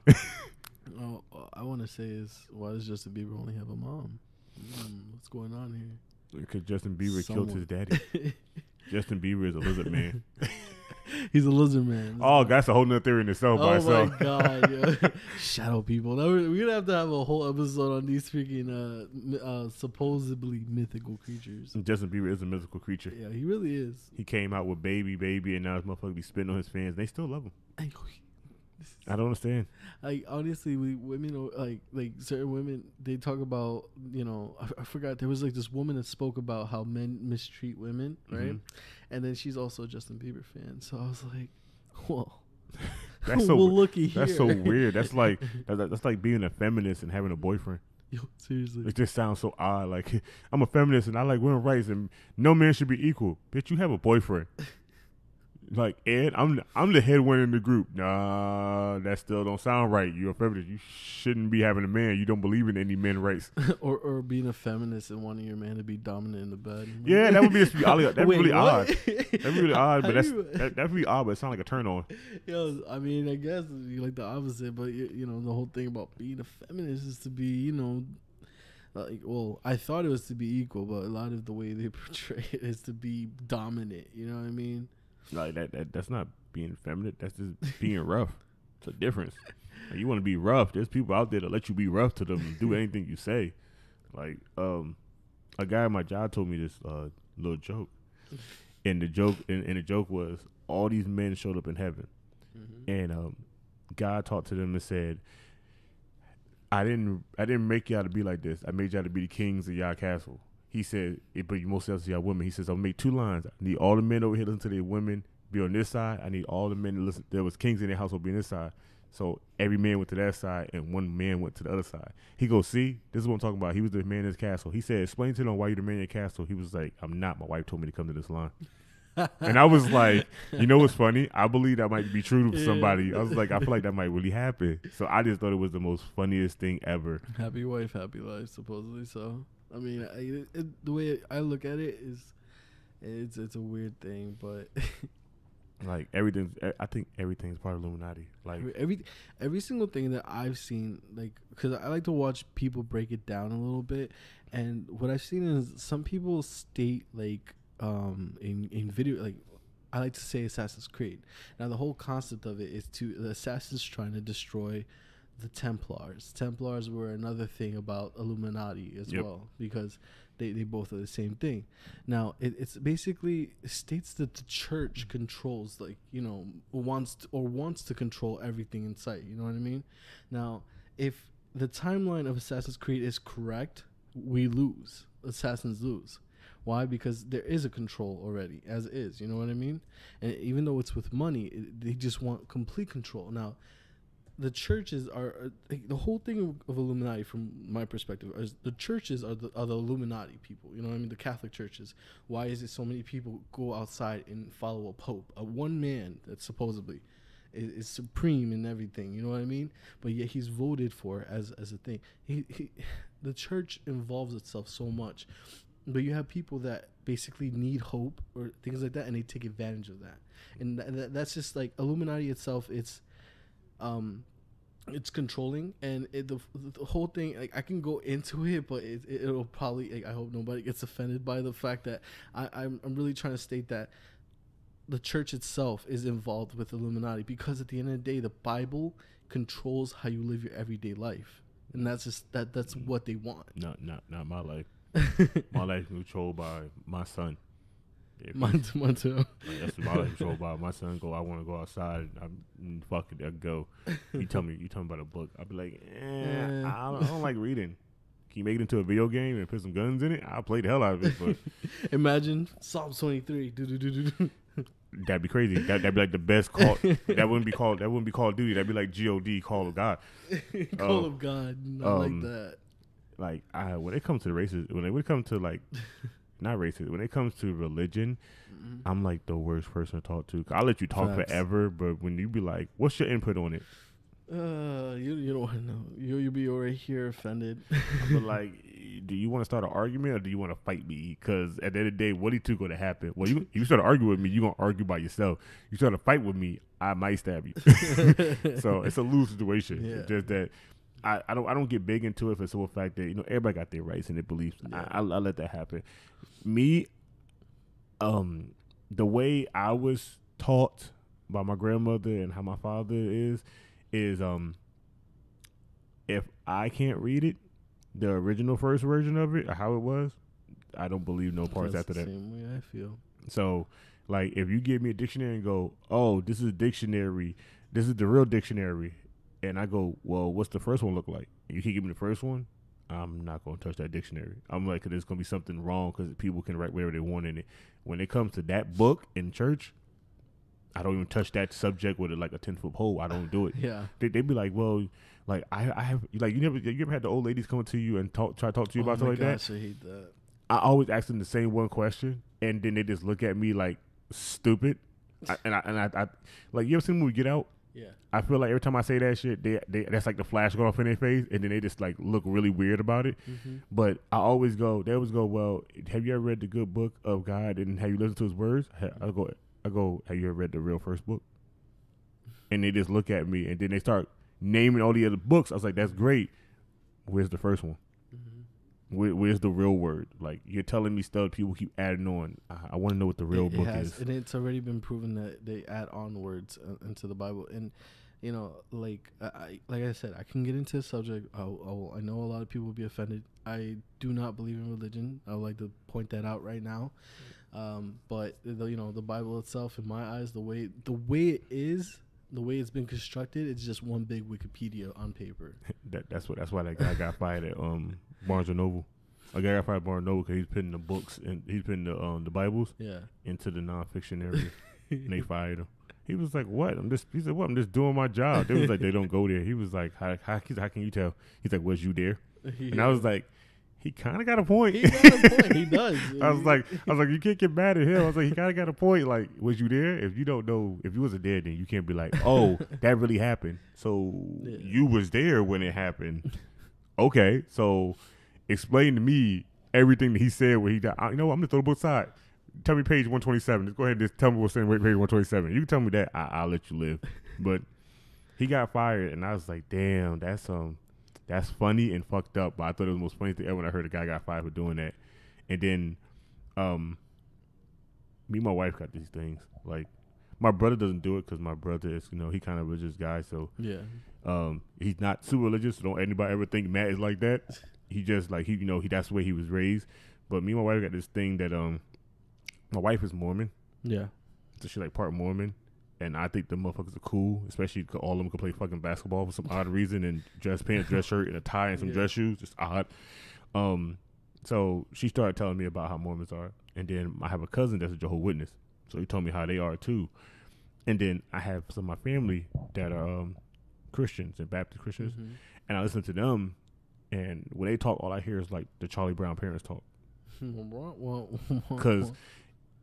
Oh, I want to say is, why does Justin Bieber only have a mom? What's going on here? Because Justin Bieber killed his daddy. Justin Bieber is a lizard man. He's a lizard man. That's a whole nother theory in itself by itself. Oh my god, yo. Shadow people. Now we're gonna have a whole episode on these freaking supposedly mythical creatures. Justin Bieber is a mythical creature. Yeah, he really is. He came out with baby, and now his motherfucker be spitting on his fans. They still love him. I don't understand. Like, honestly, women, like certain women, they talk about, I forgot, there was like this woman that spoke about how men mistreat women, right? And then she's also a Justin Bieber fan. So I was like, well, that's so looky here. That's so weird. That's like being a feminist and having a boyfriend. Yo, seriously. It just sounds so odd. Like, I'm a feminist and I like women's rights and no man should be equal. Bitch, you have a boyfriend. Like, Ed, I'm the head one in the group. Nah, that still don't sound right. You're a feminist. You shouldn't be having a man. You don't believe in any men rights. or being a feminist and wanting your man to be dominant in the bed. Yeah, that would be really odd. That'd be really odd, but that'd be odd, but it sounds like a turn on. Yo, I mean, I guess you like the opposite, but the whole thing about being a feminist is to be, I thought it was to be equal, but a lot of the way they portray it is to be dominant. You know what I mean? Like that's not being feminine. That's just being rough. It's a difference. Like, you want to be rough. There's people out there that let you be rough to them and do anything you say. Like, a guy at my job told me this little joke, and the joke was all these men showed up in heaven, and God talked to them and said, I didn't make y'all to be like this. I made y'all to be the kings of y'all castle. He said, but you most of y'all women. He says, I'll make 2 lines. I need all the men over here listen to their women be on this side. I need all the men to listen. There was kings in their household be on this side. So every man went to that side and 1 man went to the other side. He goes, see, this is what I'm talking about. He was the man in his castle. He said, explain to them why you're the man in your castle. He was like, I'm not. My wife told me to come to this line. And I was like, you know what's funny? I believe that might be true to somebody. I was like, I feel like that might really happen. So I just thought it was the most funniest thing ever. Happy wife, happy life, supposedly. So, I mean, the way I look at it is, it's a weird thing, but like I think everything's part of Illuminati. Like every single thing that I've seen, like, because I like to watch people break it down a little bit, and what I've seen is some people state like, in video, like, I like to say Assassin's Creed. Now the whole concept of it is the assassins trying to destroy the Templars. Templars were another thing about Illuminati as well, because they both are the same thing. Now it's basically states that the church controls, like, you know, wants to control everything in sight. You know what I mean? Now, if the timeline of Assassin's Creed is correct, we lose. Assassins lose. Why? Because there is a control already, as is. You know what I mean? And even though it's with money, they just want complete control. Now, the churches are like, the whole thing of Illuminati, from my perspective, is the churches are the Illuminati people. You know what I mean? The Catholic churches. Why is it so many people go outside and follow a pope, a one man that supposedly is supreme in everything? You know what I mean? But yet he's voted for as a thing. The church involves itself so much. But you have people that basically need hope or things like that, and they take advantage of that. And that's just like Illuminati itself. It's controlling, and the whole thing. Like, I can go into it, but it'll probably. Like, I hope nobody gets offended by the fact that I'm really trying to state that the church itself is involved with Illuminati, because at the end of the day, the Bible controls how you live your everyday life, and that's just that's what they want. Not my life. My life is controlled by my son. Mine too. Like, that's my life controlled by my son. I want to go outside. Fuck it, I go. You tell me about a book. I'll be like, I don't like reading. Can you make it into a video game and put some guns in it? I'll play the hell out of it. But imagine Psalm 23. That'd be crazy. That'd be like the best call. That wouldn't be called Call of Duty. That'd be like GOD, Call of God. Call of God. Not like that. Like, when it comes to races, when it comes to like, not racist, when it comes to religion, I'm like the worst person to talk to. I'll let you talk forever, but when you be like, what's your input on it? You don't want to know. You'll be right here offended. But like, do you want to start an argument or do you want to fight me? Because at the end of the day, what are you two going to happen? Well, you start to argue with me, you're going to argue by yourself. You start to fight with me, I might stab you. So it's a lose situation. Yeah. It's just that I don't get big into it for the simple fact that, you know, everybody got their rights and their beliefs. Yeah. I let that happen. Me, the way I was taught by my grandmother and how my father is if I can't read it, the original first version of it, or how it was, I don't believe no parts after that. Same way I feel. So, like, if you give me a dictionary and go, oh, this is a dictionary, this is the real dictionary, and I go, well, what's the first one look like? And you can give me the first one, I'm not going to touch that dictionary. I'm like, there's going to be something wrong because people can write whatever they want in it. When it comes to that book in church, I don't even touch that subject with like a 10-foot pole. I don't do it. Yeah. They be like, well, like I have, like, you ever had the old ladies come to you and try to talk to you about something like that? I hate that. I always ask them the same one question, and then they just look at me like stupid. I like, you ever seen the movie Get Out? Yeah. I feel like every time I say that shit, they that's like the flash going off in their face, and then they just like look really weird about it. Mm-hmm. But they always go, well, have you ever read the good book of God and have you listened to his words? I go, have you ever read the real first book? And they just look at me, and then they start naming all the other books. I was like, that's great. Where's the first one? Mm-hmm. Where's the real word? Like, you're telling me stuff people keep adding on. I want to know what the real book is. And it's already been proven that they add on words into the Bible. And, you know, like I said, I can get into the subject. I know a lot of people will be offended. I do not believe in religion. I would like to point that out right now. But, the Bible itself, in my eyes, the way it is, the way it's been constructed, it's just one big Wikipedia on paper. That's why that guy got fired at Barnes and Noble. A guy got fired at Barnes and Noble because he's putting the books and he's putting the Bibles into the nonfiction area, and they fired him. He was like, "What? He said, "What? I'm just doing my job." They was like, "They don't go there." He was like, "How can you tell?" He's like, "Was you there?" Yeah. And I was like, he kind of got a point. He got a point. He does. I was like, you can't get mad at him. I was like, he kind of got a point. Like, was you there? If you don't know, if you wasn't there, then you can't be like, oh, that really happened. So you was there when it happened. Okay, so explain to me everything that he said when he died. I'm gonna throw the book aside. Tell me page 127. Just go ahead and just tell me what's in page 127. You can tell me that. I'll let you live. But he got fired, and I was like, damn, that's funny and fucked up, but I thought it was the most funny thing ever when I heard a guy got fired for doing that. And then me and my wife got these things. Like, my brother doesn't do it because my brother is, he kind of a religious guy. So he's not super religious. So don't anybody ever think Matt is like that. He just like, that's the way he was raised. But me and my wife got this thing that my wife is Mormon. Yeah. So she's like part Mormon. And I think the motherfuckers are cool, especially because all of them can play fucking basketball for some odd reason, and dress pants, dress shirt, and a tie, and some dress shoes. Just odd. So she started telling me about how Mormons are. And then I have a cousin that's a Jehovah's Witness. So he told me how they are too. And then I have some of my family that are Christians and Baptist Christians. Mm-hmm. And I listen to them, and when they talk, all I hear is like the Charlie Brown parents talk. Because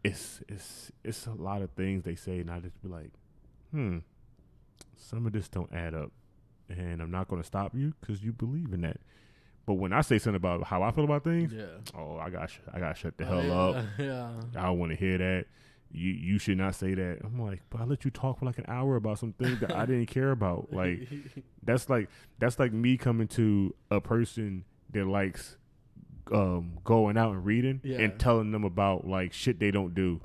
it's a lot of things they say, and I just be like, some of this don't add up, and I'm not going to stop you because you believe in that. But when I say something about how I feel about things, I got shut the hell up. Yeah, I don't want to hear that. You should not say that. I'm like, but I let you talk for like an hour about some things that I didn't care about. Like, that's like me coming to a person that likes going out and reading and telling them about like shit they don't do.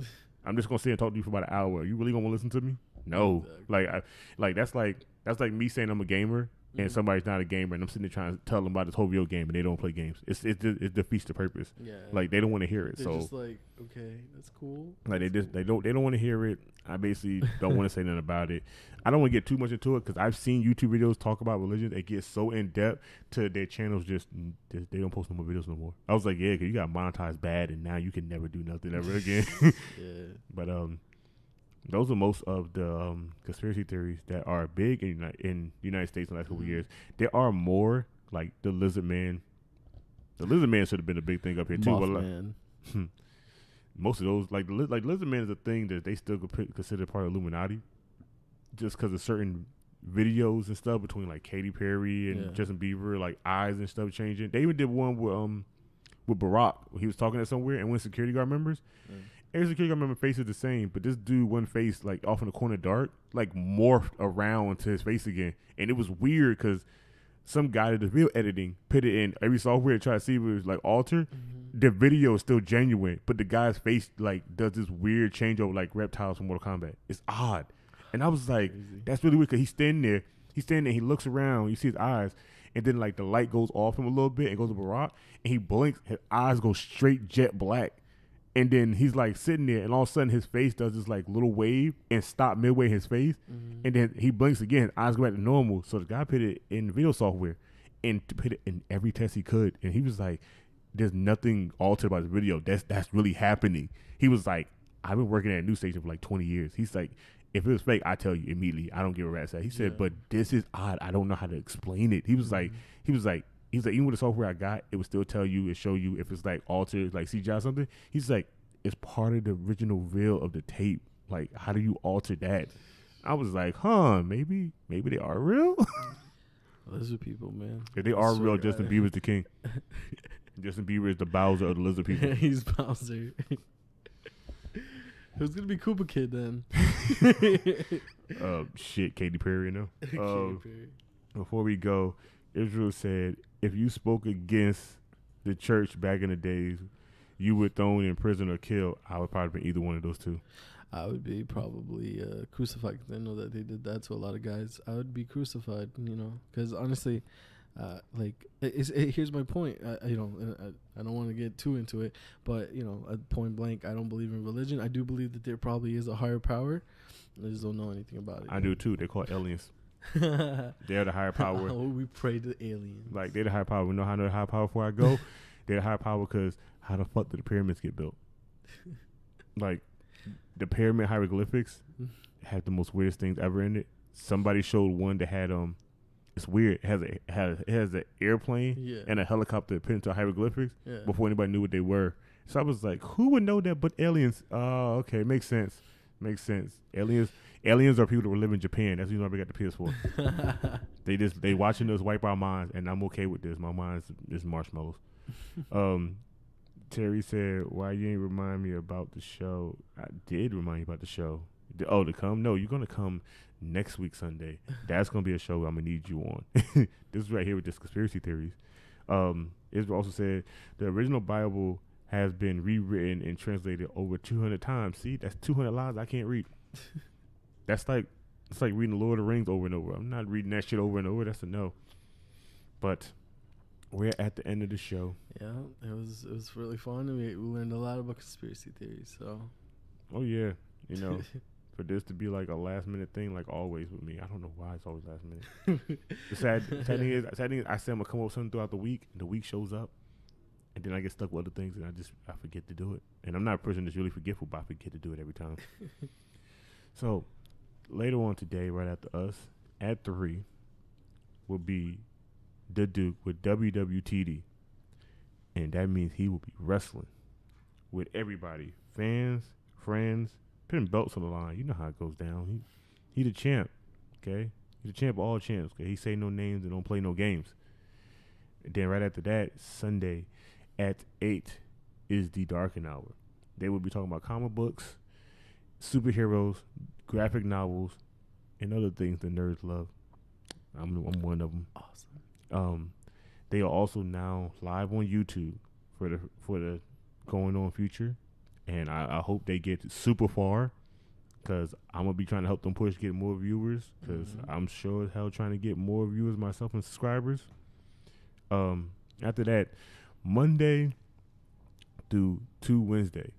I'm just gonna sit and talk to you for about an hour. You really gonna listen to me? No. Exactly. That's like me saying I'm a gamer and somebody's not a gamer, and I'm sitting there trying to tell them about this whole video game and they don't play games. It defeats the purpose. Yeah. Like, they don't want to hear it. They're just like, okay, that's cool. Like, they don't want to hear it. I basically don't want to say nothing about it. I don't want to get too much into it because I've seen YouTube videos talk about religion. It gets so in depth to their channels just they don't post no more videos no more. I was like, yeah, because you got monetized bad, and now you can never do nothing ever again. But those are most of the conspiracy theories that are big in the United States in the last couple of years. There are more, like the lizard man. The lizard man should have been a big thing up here too. Mothman. Most of those, like lizard man is a thing that they still consider part of Illuminati, just because of certain videos and stuff between like Katy Perry and Justin Bieber, like eyes and stuff changing. They even did one with Barack when he was talking at somewhere, and when security guard members. Every security guard member face is the same, but this dude, one face, like off in the corner dark, like morphed around to his face again. And it was weird because some guy that did video editing put it in every software to try to see if it was like altered. Mm-hmm. The video is still genuine, but the guy's face like does this weird changeover like reptiles from Mortal Kombat. It's odd. And I was like, that's really weird because he's standing there, he looks around, you see his eyes, and then like the light goes off him a little bit and goes to Barack, and he blinks, his eyes go straight jet black. And then he's like sitting there, and all of a sudden his face does this like little wave and stop midway in his face. Mm-hmm. And then he blinks again, his eyes go back to normal. So the guy put it in video software and put it in every test he could. And he was like, there's nothing altered about the video. That's really happening. He was like, I've been working at a news station for like 20 years. He's like, if it was fake, I tell you immediately. I don't give a rat's ass. He said, but this is odd. I don't know how to explain it. He was like, even with the software I got, it would still tell you and show you if it's like altered, like CGI or something. He's like, it's part of the original reel of the tape. Like, how do you alter that? I was like, maybe they are real. Lizard people, man. If they are real, Justin Bieber's the king. Justin Bieber is the Bowser of the lizard people. He's Bowser. Who's gonna be Koopa Kid then? Katy Perry, no. Katy Perry. Before we go, Israel said, if you spoke against the church back in the days, you were thrown in prison or killed, I would probably be either one of those two. I would be probably crucified, 'cause I know that they did that to a lot of guys. I would be crucified, because honestly, here's my point. I don't want to get too into it, but at point blank, I don't believe in religion. I do believe that there probably is a higher power. I just don't know anything about it. I do too. They call it aliens. They're the higher power. Oh, we pray to aliens. Like, they're the higher power. We know how to know the higher power before I go. They're the higher power because how the fuck did the pyramids get built? Like, the pyramid hieroglyphics have the most weirdest things ever in it. Somebody showed one that had it's weird. It has an airplane and a helicopter put into hieroglyphics before anybody knew what they were. So I was like, who would know that but aliens? Oh, okay, makes sense. Aliens are people that were living in Japan. That's the reason why we got the PS4. they watching us wipe our minds, and I'm okay with this. My mind is marshmallows. Terry said, why you ain't remind me about the show? I did remind you about the show. To come? No, you're going to come next week Sunday. That's going to be a show I'm going to need you on. This is right here with this conspiracy theories. Israel also said, the original Bible has been rewritten and translated over 200 times. See, that's 200 lines I can't read. It's like reading the Lord of the Rings over and over. I'm not reading that shit over and over. That's a no. But we're at the end of the show. Yeah, it was really fun. We learned a lot about conspiracy theories. So. Oh yeah, for this to be like a last minute thing, like always with me. I don't know why it's always last minute. The sad thing is, I said I'm gonna come up with something throughout the week, and the week shows up, and then I get stuck with other things, and I forget to do it. And I'm not a person that's really forgetful, but I forget to do it every time. So later on today, right after us, at 3, will be the Duke with WWTD, and that means he will be wrestling with everybody, fans, friends, putting belts on the line. You know how it goes down. He the champ, okay? He's the champ of all champs. Okay, he say no names and don't play no games. And then right after that, Sunday at 8 is the Darken Hour. They will be talking about comic books, superheroes, graphic novels, and other things that nerds love. I'm one of them. Awesome. They are also now live on YouTube for the going on future, and I hope they get super far, because I'm gonna be trying to help them get more viewers, because I'm sure as hell trying to get more viewers myself and subscribers. After that, Monday through to Wednesday,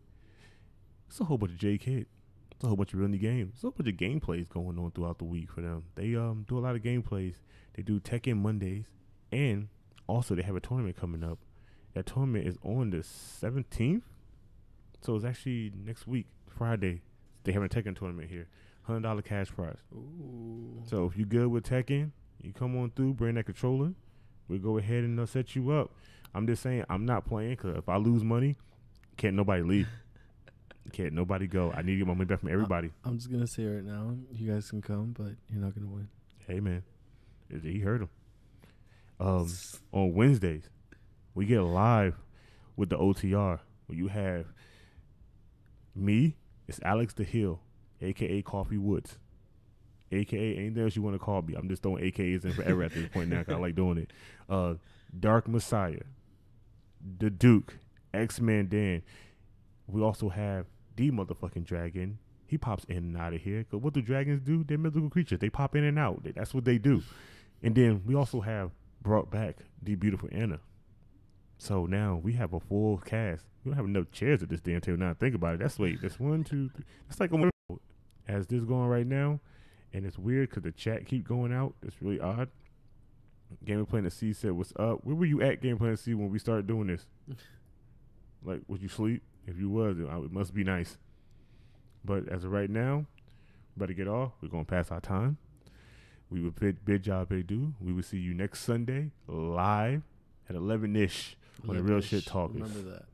it's a whole bunch of J-Kid. It's a whole bunch of really games. It's a whole bunch of gameplays going on throughout the week for them. They do a lot of gameplays. They do Tekken Mondays, and also they have a tournament coming up. That tournament is on the 17th, so it's actually next week, Friday. They have a Tekken tournament here, $100 cash prize. Ooh. So if you're good with Tekken, you come on through, bring that controller. We'll go ahead and set you up. I'm just saying, I'm not playing, because if I lose money, can't nobody leave. Can't nobody go. I need to get my money back from everybody. I'm just going to say right now, you guys can come, but you're not going to win. Hey, man. He heard him. On Wednesdays, we get live with the OTR, where you have me. It's Alex the Hill, a.k.a. Coffee Woods, a.k.a. anything else you want to call me. I'm just throwing AKAs in forever at this point now, because I like doing it. Dark Messiah, the Duke, X-Man Dan. We also have the motherfucking Dragon. He pops in and out of here, because what do dragons do? They're mythical creatures. They pop in and out. That's what they do. And then we also have brought back the beautiful Anna. So now we have a full cast. We don't have enough chairs at this damn table now. Think about it. That's 1, 2, 3. That's like as this going right now, and it's weird because the chat keep going out. It's really odd. Game of Planet C said, "What's up? Where were you at, Game of Planet C, when we started doing this? Like, was you sleep? If you was, it must be nice. But as of right now, better get off. We're gonna pass our time. We will bid job they do. We will see you next Sunday live at 11-ish on the Real Shit Talkers. Remember that.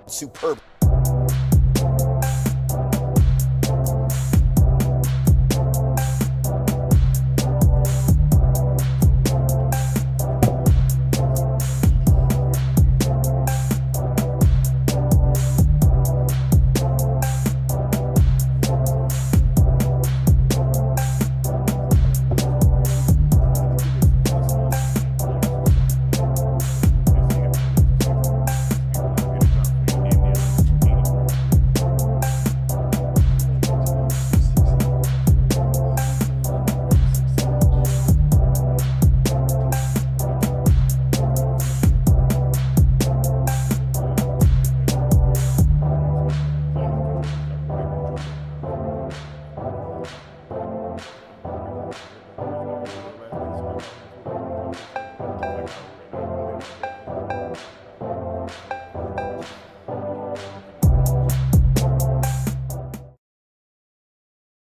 Superb.